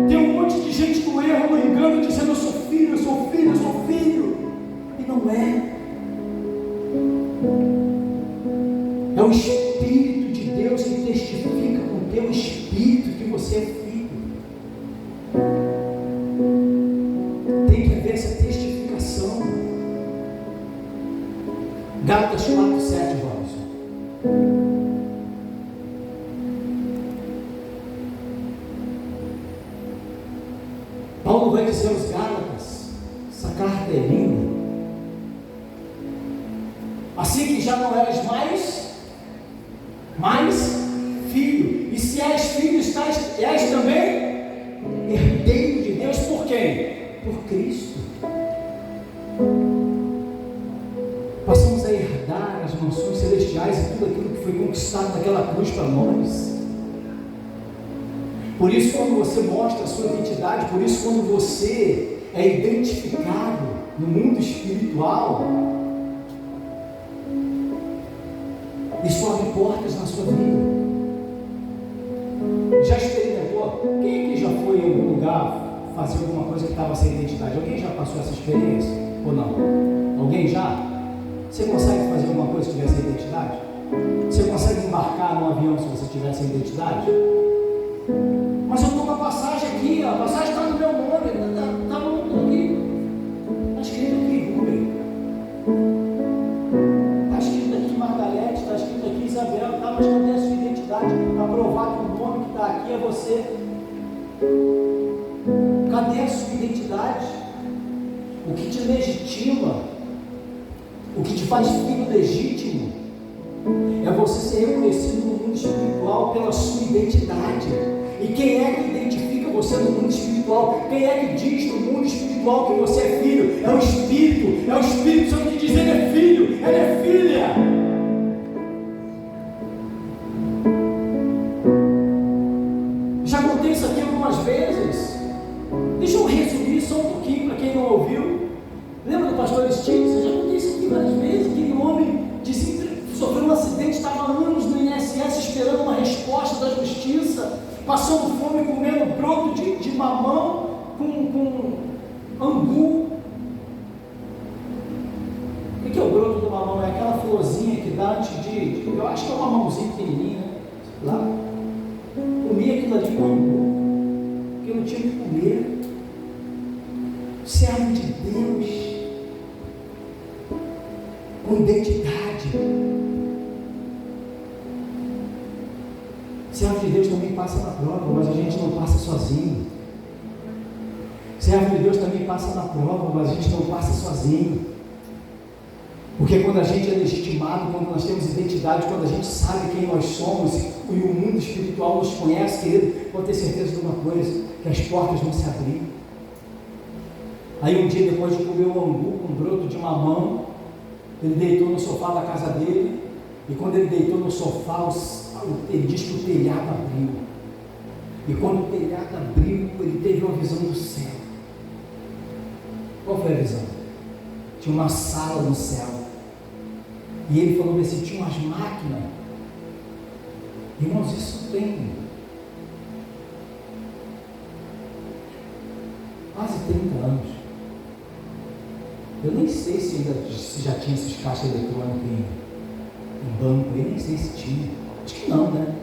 Tem um monte de gente no erro, no engano, dizendo: eu sou filho, eu sou filho, eu sou filho. E não é. É o Espírito de Deus que testifica com o teu espírito que você é filho. Tem que haver essa testificação. Gálatas 4:7, Robson. Paulo vai dizer aos Gálatas, essa carta é linda. Assim que já não eres mais filho, e se és filho, és também herdeiro de Deus. Por quem? Por Cristo. Passamos a herdar as mansões celestiais e tudo aquilo que foi conquistado naquela cruz para nós. Por isso, quando você mostra a sua identidade, por isso, quando você é identificado no mundo espiritual, isso abre portas na sua vida. Já experimentou? Quem aqui já foi em algum lugar fazer alguma coisa que estava sem identidade? Alguém já passou essa experiência? Ou não? Alguém já? Você consegue fazer alguma coisa se tiver sem identidade? Você consegue embarcar num avião se você tiver sem identidade? Mas eu estou com a passagem aqui, a passagem está no meu nome, está aqui. Está escrito aqui, Rubem. Está escrito aqui Margarete, está escrito aqui Isabel, tá, mas cadê a sua identidade? Para provar que o nome que está aqui é você. Cadê a sua identidade? O que te legitima, o que te faz filho legítimo, é você ser reconhecido no mundo espiritual pela sua identidade. E quem é que identifica você no mundo espiritual? Quem é que diz no mundo espiritual que você é filho? É o Espírito. É o Espírito Santo que diz: ele é filho, ele é filha. Já contei isso aqui algumas vezes. Deixa eu resumir só um pouquinho para quem não ouviu. Lembra do pastor Stitz? Eu já contei isso aqui várias vezes. Aquele homem sofreu um acidente, estava há anos no INSS esperando uma resposta da justiça, passando fome, comendo broto de mamão com angu. O que é o broto do mamão? É aquela florzinha que dá antes de eu acho que é um mamãozinho pequenininho, né? Lá. Comia aquilo ali com angu, porque eu não tinha que comer. Servo de Deus, com identidade. Servo de Deus também passa na prova, mas a gente não passa sozinho. Servo de Deus também passa na prova, mas a gente não passa sozinho. Porque quando a gente é legitimado, quando nós temos identidade, quando a gente sabe quem nós somos e o mundo espiritual nos conhece, querido, pode ter certeza de uma coisa, que as portas vão se abrir. Aí um dia, depois de comer um angu com broto de mamão, ele deitou no sofá da casa dele, E quando ele deitou no sofá, ele diz que o telhado abriu. E quando o telhado abriu, ele teve uma visão do céu. Qual foi a visão? Tinha uma sala no céu. E ele falou assim, tinha umas máquinas. Irmãos, isso tem quase 30 anos. Eu nem sei se já tinha esses caixas eletrônicos em banco, eu nem sei se tinha. Acho que não, né?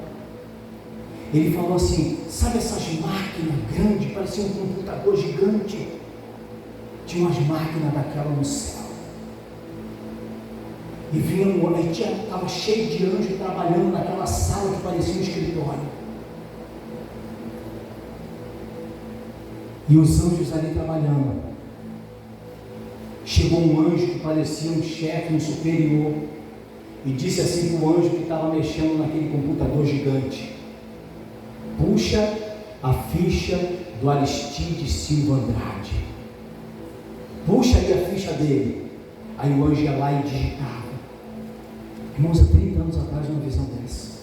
Ele falou assim, sabe essas máquinas grandes, parecia um computador gigante? Tinha umas máquinas daquela no céu. E vinha um homem, estava cheio de anjos trabalhando naquela sala que parecia um escritório. E os anjos ali trabalhando. Chegou um anjo que parecia um chefe, um superior, e disse assim para o anjo que estava mexendo naquele computador gigante: puxa a ficha do Aristides Silva Andrade. Puxa aí a ficha dele. Aí o anjo ia lá e digitava. Irmãos, há 30 anos atrás, uma visão dessa.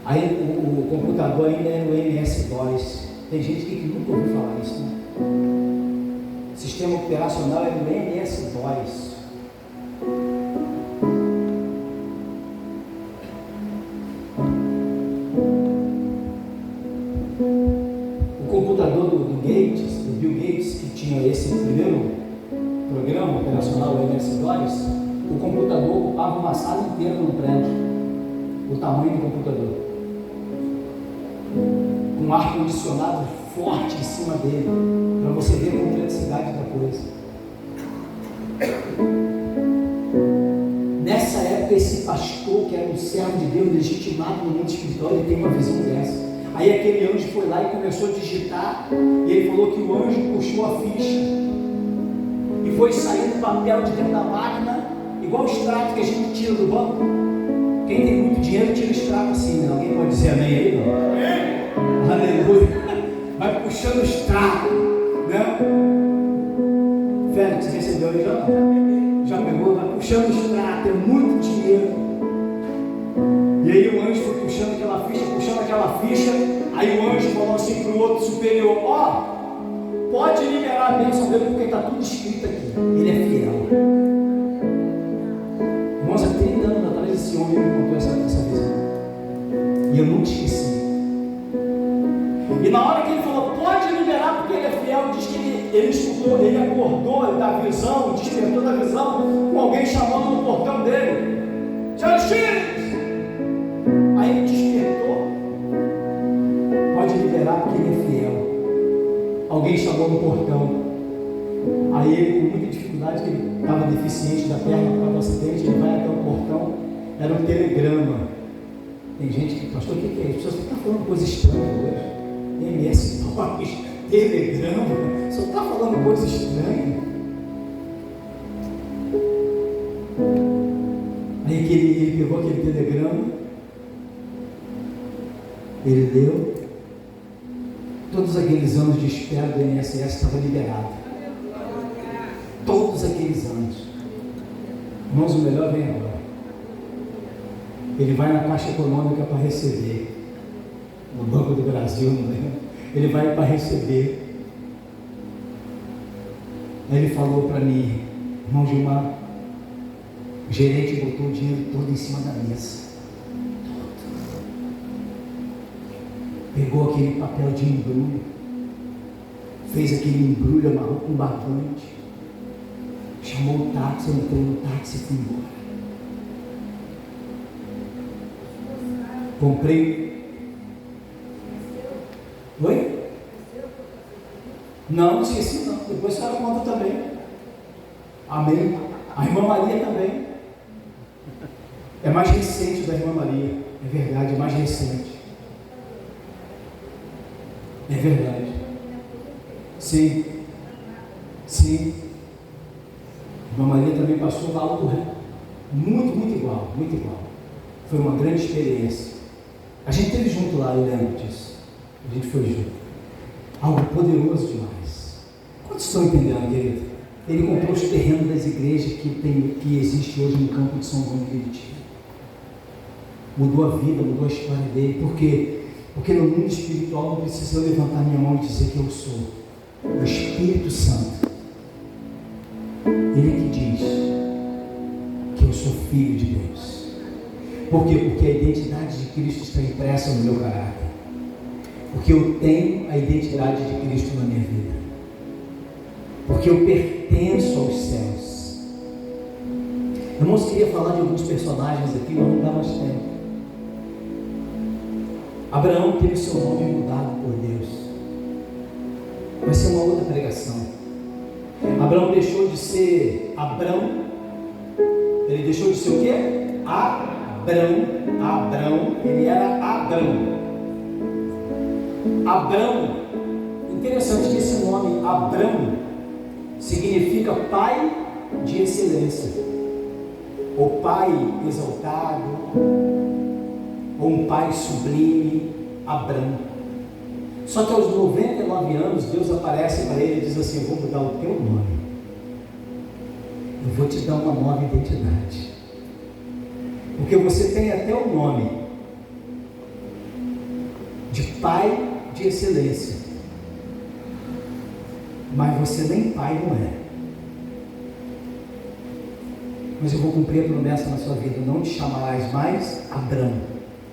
Aí o computador ainda era o MS-DOS. Tem gente que nunca ouviu falar isso, né? O sistema operacional era o MS-DOS. O computador do Bill Gates, que tinha esse primeiro programa operacional, o MS-DOS, o computador ocupava uma sala inteira no prédio, o tamanho do computador, com um ar-condicionado forte em cima dele, para você ver a complexidade da coisa. Nessa época, esse pastor, que era um servo de Deus, legitimado no mundo espiritual, ele tem uma visão dessa. Aí aquele anjo foi lá e começou a digitar, e ele falou que o anjo puxou a ficha, e foi saindo papel de dentro da máquina, igual o extrato que a gente tira do banco. Quem tem muito dinheiro tira o extrato assim, né? Alguém pode dizer amém aí? Não? Aleluia. Vai puxando o extrato, né? Félix, recebeu aí já? Já pegou? Vai puxando o extrato, é muito dinheiro. E aí o anjo foi puxando aquela ficha, aí o anjo falou assim para o outro superior: ó, pode liberar a bênção dele, porque está tudo escrito aqui. Ele é fiel. Irmãos, há 30 anos atrás esse homem me contou essa visão. E eu nunca esqueci. E na hora que ele falou, pode liberar porque ele é fiel, diz que ele estudou, ele acordou da visão, despertou da visão, com alguém chamando no portão dele: X! Aí ele despertou, pode liberar porque ele é fiel. Alguém chamou no portão. Aí ele, com muita dificuldade, que ele estava deficiente da perna por causa do acidente, ele vai até o portão, era um telegrama. Tem gente que, pastor, o que é isso? Você está falando coisa estranha hoje. MS-DOS, telegrama, você está falando coisa estranha. Aí que ele pegou aquele telegrama, ele leu, todos aqueles anos de espera do INSS estavam liberados. Todos aqueles anos. Irmãos, o melhor vem agora. Ele vai na Caixa Econômica para receber. No Banco do Brasil, não lembro. Ele vai para receber. Aí ele falou para mim: irmão Gilmar, o gerente botou o dinheiro todo em cima da mesa. Pegou aquele papel de embrulho, fez aquele embrulho, amarrou com barbante, chamou o táxi, entrou no táxi e fui embora. Comprei. Oi? Não esqueci não. Depois a senhora conta também. Amém. A irmã Maria também. É mais recente da irmã Maria. É verdade, é mais recente. É verdade. Sim. Sim. A irmã Maria também passou algo muito igual. Muito igual. Foi uma grande experiência. A gente esteve junto lá, eu lembro disso. A gente foi junto. Algo poderoso demais. Quantos estão entendendo, querido? Ele comprou os terrenos das igrejas que existe hoje no campo de São João de Meriti. Mudou a vida, mudou a história dele. Por quê? Porque no mundo espiritual não precisa eu levantar minha mão e dizer que eu sou. O Espírito Santo, Ele é que diz que eu sou filho de Deus. Por quê? Porque a identidade de Cristo está impressa no meu caráter. Porque eu tenho a identidade de Cristo na minha vida. Porque eu pertenço aos céus. Irmãos, queria falar de alguns personagens aqui, mas não dá mais tempo. Abraão teve seu nome mudado por Deus. Vai ser uma outra pregação. Abraão deixou de ser Abrão. Ele deixou de ser o quê? Abrão. Ele era Abrão. Abrão. Interessante que esse nome Abrão significa pai de excelência, ou pai exaltado, ou um pai sublime. Abrão. Só que aos 99 anos Deus aparece para ele e diz assim: eu vou mudar o teu nome, eu vou te dar uma nova identidade, porque você tem até o nome de pai de excelência, mas você nem pai não é. Mas eu vou cumprir a promessa na sua vida: não te chamarás mais Abrão,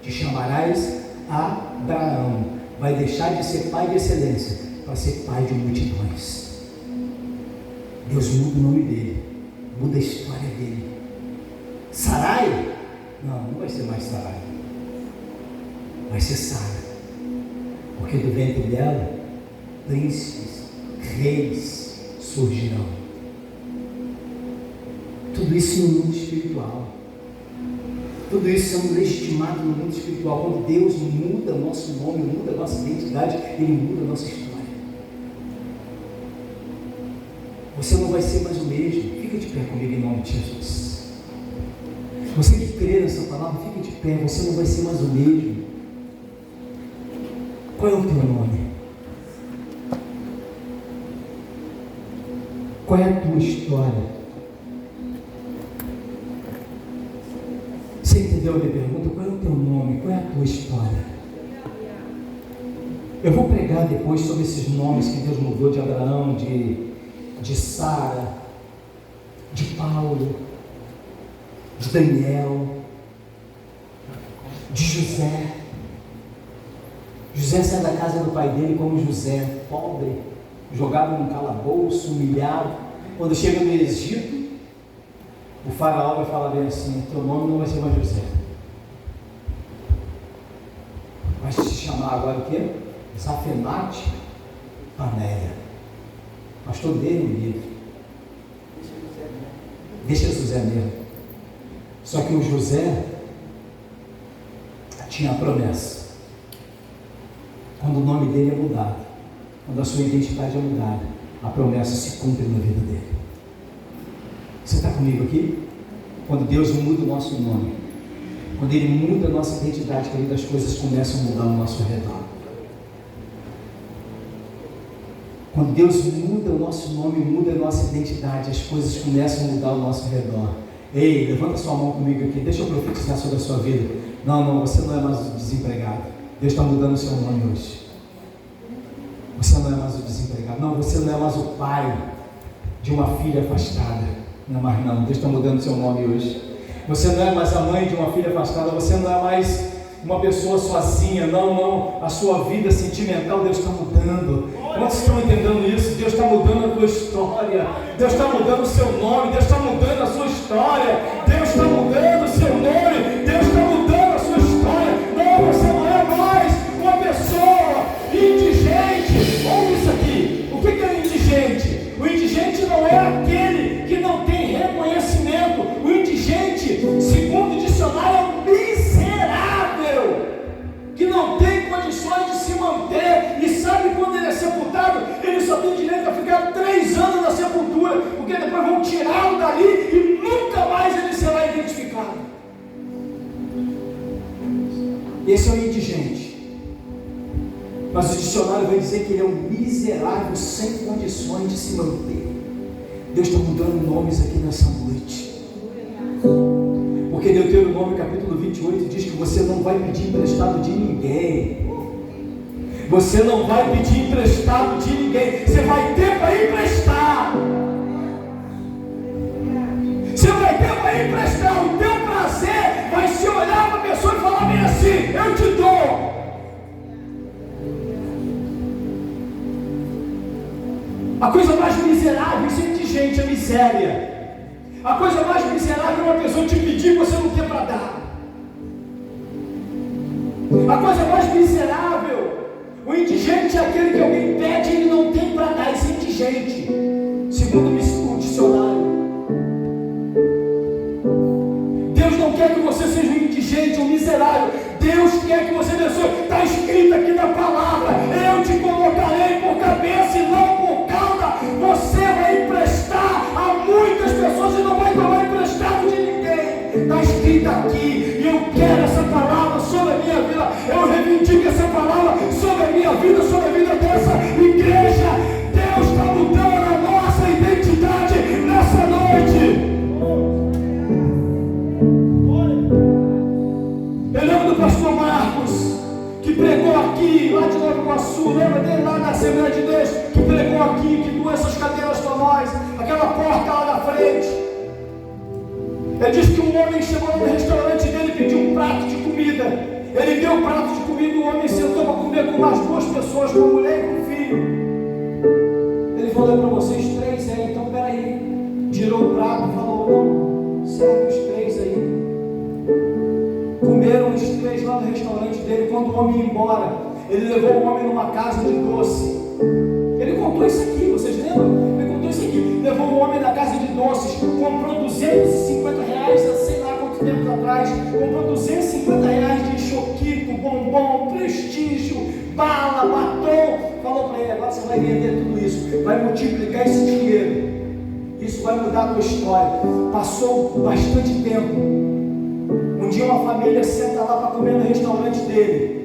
te chamarás Abraão. Vai deixar de ser pai de excelência para ser pai de multidões. Deus muda o nome dele, muda a história dele. Sarai? Não vai ser mais Sarai, vai ser Sara, porque do ventre dela príncipes, reis surgirão. Tudo isso no mundo espiritual. Tudo isso sendo legitimado no mundo espiritual. Quando Deus muda nosso nome, muda nossa identidade, Ele muda a nossa história. Você não vai ser mais o mesmo. Fica de pé comigo em nome de Jesus. Você que crê nessa palavra, fica de pé. Você não vai ser mais o mesmo. Qual é o teu nome? Qual é a tua história? Você entendeu a minha pergunta? Qual é o teu nome? Qual é a tua história? Eu vou pregar depois sobre esses nomes que Deus mudou, de Abraão, de Sara, de Paulo, de Daniel, de José. José sai da casa do pai dele como José, pobre, jogado num calabouço, humilhado. Quando chega no Egito, o faraó vai falar bem assim: teu nome não vai ser mais José, vai se chamar agora o quê? Zafenate Paneia. Pastor dele no livro. Deixa José mesmo. Só que o José tinha a promessa. Quando o nome dele é mudado, quando a sua identidade é mudada, a promessa se cumpre na vida dele. Você está comigo aqui? Quando Deus muda o nosso nome, quando Ele muda a nossa identidade, querido, as coisas começam a mudar ao nosso redor. Quando Deus muda o nosso nome, muda a nossa identidade, as coisas começam a mudar ao nosso redor. Ei, levanta sua mão comigo aqui, deixa eu profetizar sobre a sua vida. Não, você não é mais o desempregado. Deus está mudando o seu nome hoje. Você não é mais o desempregado. Não, você não é mais o pai de uma filha afastada. Não, mas não, Deus está mudando o seu nome hoje. Você não é mais a mãe de uma filha afastada. Você não é mais uma pessoa sozinha. Não, a sua vida sentimental, Deus está mudando. Quantos estão entendendo isso? Deus está mudando a tua história. Deus está mudando o seu nome. Deus está mudando a sua história. Deus está mudando o seu nome. Deus está mudando a sua história. Não, você não é mais uma pessoa indigente. Ouve isso aqui. O que é indigente? O indigente não é aquele que não tem reconhecimento. O indigente, segundo o dicionário, é um miserável que não tem condições de se manter. E sabe quando ele é sepultado? Ele só tem direito a ficar 3 anos na sepultura, porque depois vão tirá-lo dali e nunca mais ele será identificado. Esse é o indigente. Mas o dicionário vai dizer que ele é um miserável sem condições de se manter. Deus está mudando nomes aqui nessa noite. Porque Deuteronômio capítulo 28 diz que você não vai pedir emprestado de ninguém. Você não vai pedir emprestado de ninguém. Você vai ter para emprestar. Você vai ter para emprestar. O teu prazer vai se olhar para a pessoa e falar bem assim: eu te dou. A coisa mais miserável e indigente é miséria. A coisa mais miserável é uma pessoa te pedir e você não ter para dar. A coisa mais miserável, o indigente é aquele que alguém pede e ele não tem para dar. Isso é indigente, segundo o dicionário. Deus não quer que você seja um indigente, um miserável. Deus quer que você abençoe. Está escrito aqui na palavra: eu te colocarei por cabeça e não por cauda. Você vai emprestar a muitas pessoas e não vai tomar emprestado de ninguém. Está escrito aqui, e eu quero essa palavra sobre a minha vida. Eu reivindico essa palavra sobre a minha vida, sobre a vida dessa igreja. Deus está mudando a nossa identidade nessa noite. Eu lembro do pastor Marcos, que pregou aqui, lá de Nova Iguaçu. Lembra dele lá na Assembleia de Deus, que pregou aqui, que doou essas cadeiras para nós, aquela porta lá na frente. Ele disse que um homem chegou no restaurante dele e pediu um prato de comida. Ele deu o prato de comida, o homem sentou para comer com mais 2 pessoas, com a mulher e com o filho. Ele falou: é para vocês 3, então peraí. Tirou o prato e falou: não, serve os 3 aí. Comeram os 3 lá no restaurante dele. Quando o homem ia embora, ele levou o homem numa casa de doce. Ele contou isso aqui, vocês lembram? Ele contou isso aqui. Levou o homem na casa de doces, comprou R$250, sei lá quanto tempo atrás. Comprou R$250 de choquito, bombom, prestígio, bala, batom. Falou para ele: agora você vai vender tudo isso, vai multiplicar esse dinheiro. Isso vai mudar a tua história. Passou bastante tempo. Um dia uma família senta lá para comer no restaurante dele.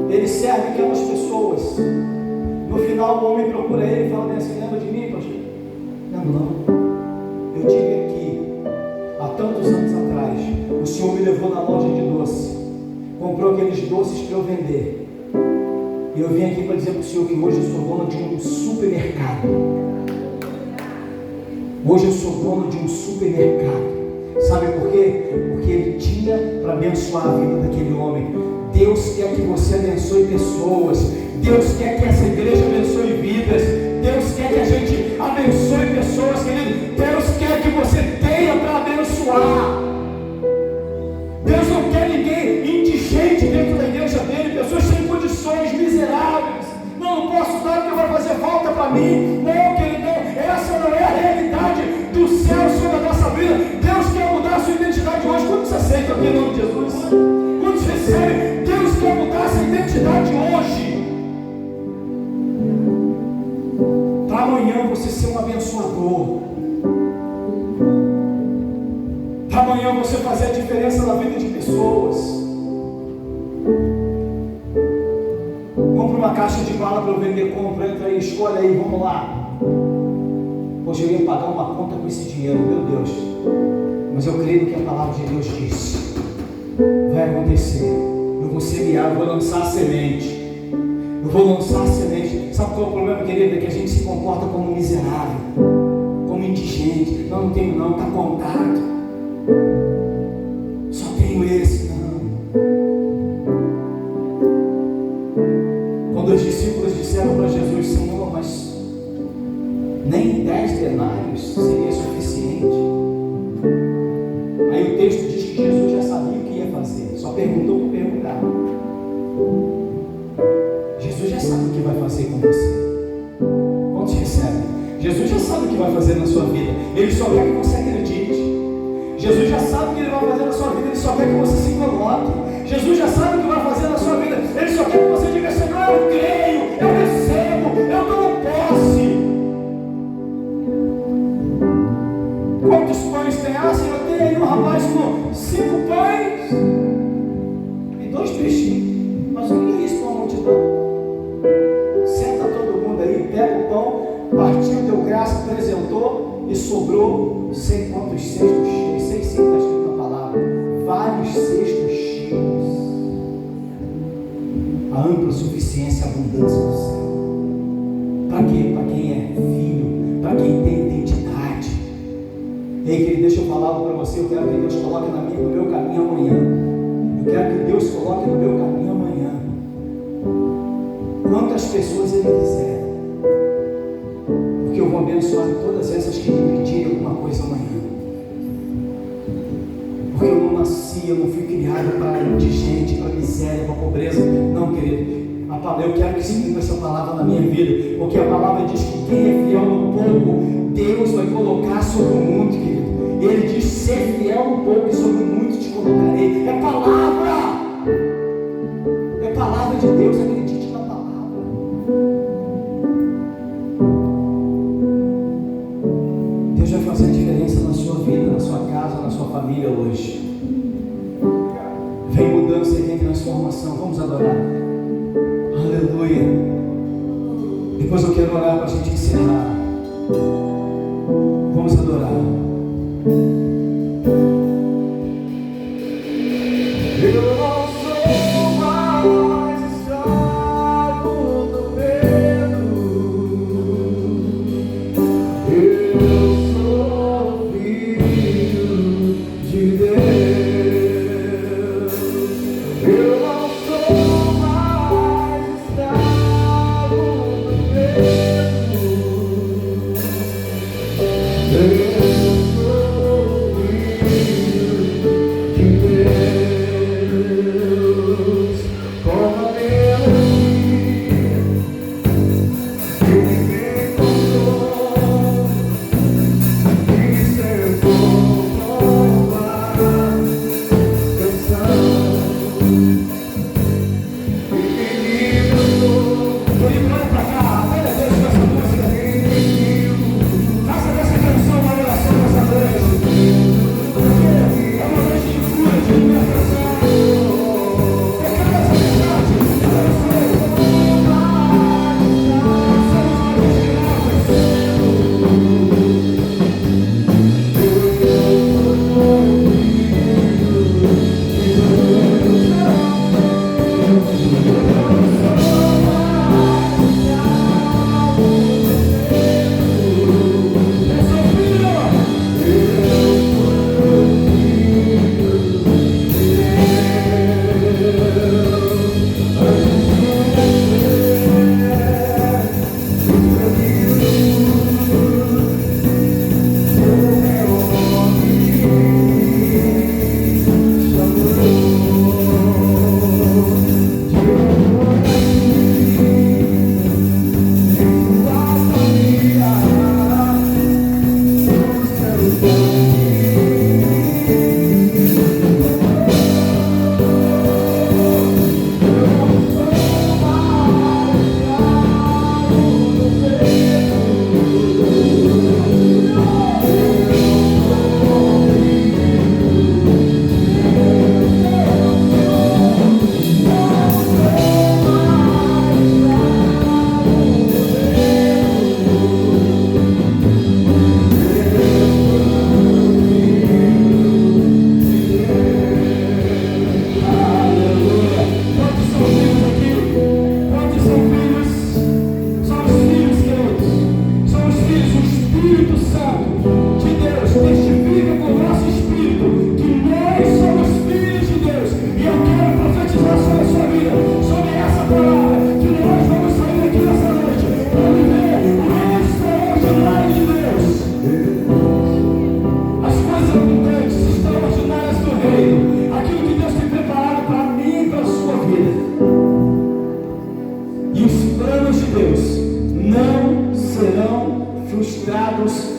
Ele serve aquelas pessoas. No final o homem procura ele e fala assim: lembra de mim, pastor? Não. Eu tive aqui há tantos anos atrás. O senhor me levou na loja de doce, comprou aqueles doces para eu vender. E eu vim aqui para dizer para o senhor que hoje eu sou dono de um supermercado. Hoje eu sou dono de um supermercado. Sabe por quê? Porque ele tinha para abençoar a vida daquele homem. Deus quer que você abençoe pessoas. Deus quer que essa igreja abençoe vidas. Deus quer que a gente abençoe pessoas, querido. Deus quer que você tenha para abençoar. Deus não quer ninguém indigente dentro da igreja dele, pessoas sem condições, miseráveis. Não posso dar porque vai fazer falta para mim. Não, querido, não. Essa não é a realidade do céu sobre a nossa vida. Deus quer mudar a sua identidade hoje. Quando você aceita aqui em nome de Jesus? Quando você recebe, Deus quer mudar essa identidade hoje. Para amanhã você ser um abençoador. Para amanhã você fazer a diferença na vida de pessoas. Compra uma caixa de bala para eu vender, compra, entra aí, escolhe aí, vamos lá. Hoje eu ia pagar uma conta com esse dinheiro, meu Deus. Mas eu creio no que a palavra de Deus diz. Vai acontecer. Eu vou semear, eu vou lançar a semente. Eu vou lançar a semente. Sabe qual é o problema, querido? É que a gente se comporta como miserável, como indigente. Não tenho não, está contado. Só tenho esse, não. Quando os discípulos disseram para Jesus: Senhor, mas nem 10 denários seria suficiente. Aí o texto diz que Jesus já sabia o que ia fazer, só perguntou por perguntar. Jesus já sabe o que vai fazer com você. Quantos recebem? Jesus já sabe o que vai fazer na sua vida. Ele só quer que você acredite. Jesus já sabe o que ele vai fazer na sua vida. Ele só quer que você se coloque. Jesus já sabe o que vai fazer na sua vida. Ele só quer que você diga: Senhor, eu creio, eu recebo, eu tomo posse. Quantos pães tem? Ah, Senhor, tem aí um rapaz com 5 pães e 2 peixinhos. Mas o que é isso para uma multidão? Senta todo mundo aí, pega o pão, partiu, deu graça, apresentou e sobrou sei quantos cestos cheios, sei sim, está escrito na palavra, vários cestos cheios. A ampla suficiência, a abundância do céu. Para quê? Para quem é filho, para quem tem identidade. Ei, querido, deixa eu falar algo para você. Eu quero que Deus coloque no meu caminho amanhã. Eu quero que Deus coloque no meu caminho amanhã quantas pessoas Ele quiser, porque eu vou abençoar todas essas que me pedirem alguma coisa amanhã. Porque eu não nasci, eu não fui criado para indigente, para miséria, para pobreza. Não, querido. Eu quero que se cumpra essa palavra na minha vida, porque a palavra diz que quem é fiel no pouco, Deus vai colocar sobre o muito, querido. Ele diz: ser fiel no pouco e sobre o muito te colocarei. É palavra de Deus, acredite na palavra. Deus vai fazer a diferença na sua vida, na sua casa, na sua família hoje. Vem mudança e vem transformação. Vamos adorar. Aleluia. Depois eu quero orar para a gente encerrar. Vamos adorar. Eu não sou mais escravo do medo. Eu sou filho de Deus. Eu não sou mais escravo do medo. Eu sou filho de Deus. Como a melodia que me encontrou, e cercou nova canção, e me libertou. Estou lembrando para cá, olha Deus com essa música. Faça dessa canção uma oração nessa noite. Porque é uma noite de cura, de libertação. Declara essa verdade. Eu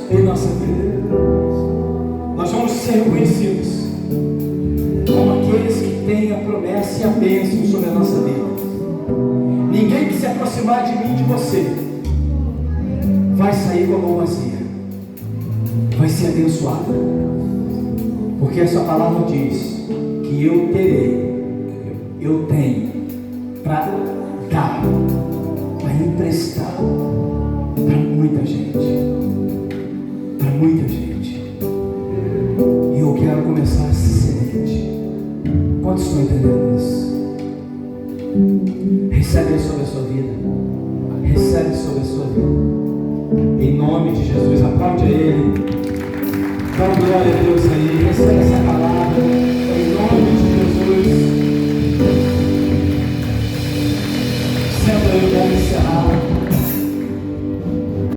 em nossa vida. Nós vamos ser reconhecidos como aqueles que têm a promessa e a bênção sobre a nossa vida. Ninguém que se aproximar de mim e de você vai sair com a mão vazia, vai ser abençoado, porque essa palavra diz que eu tenho para dar, para emprestar. para muita gente. Para muita gente. E eu quero começar a ser semente. Quantos estão entendendo isso? Recebe sobre a sua vida. Recebe sobre a sua vida. Em nome de Jesus, aplaude a Ele. Dá glória a Deus aí. Recebe essa palavra.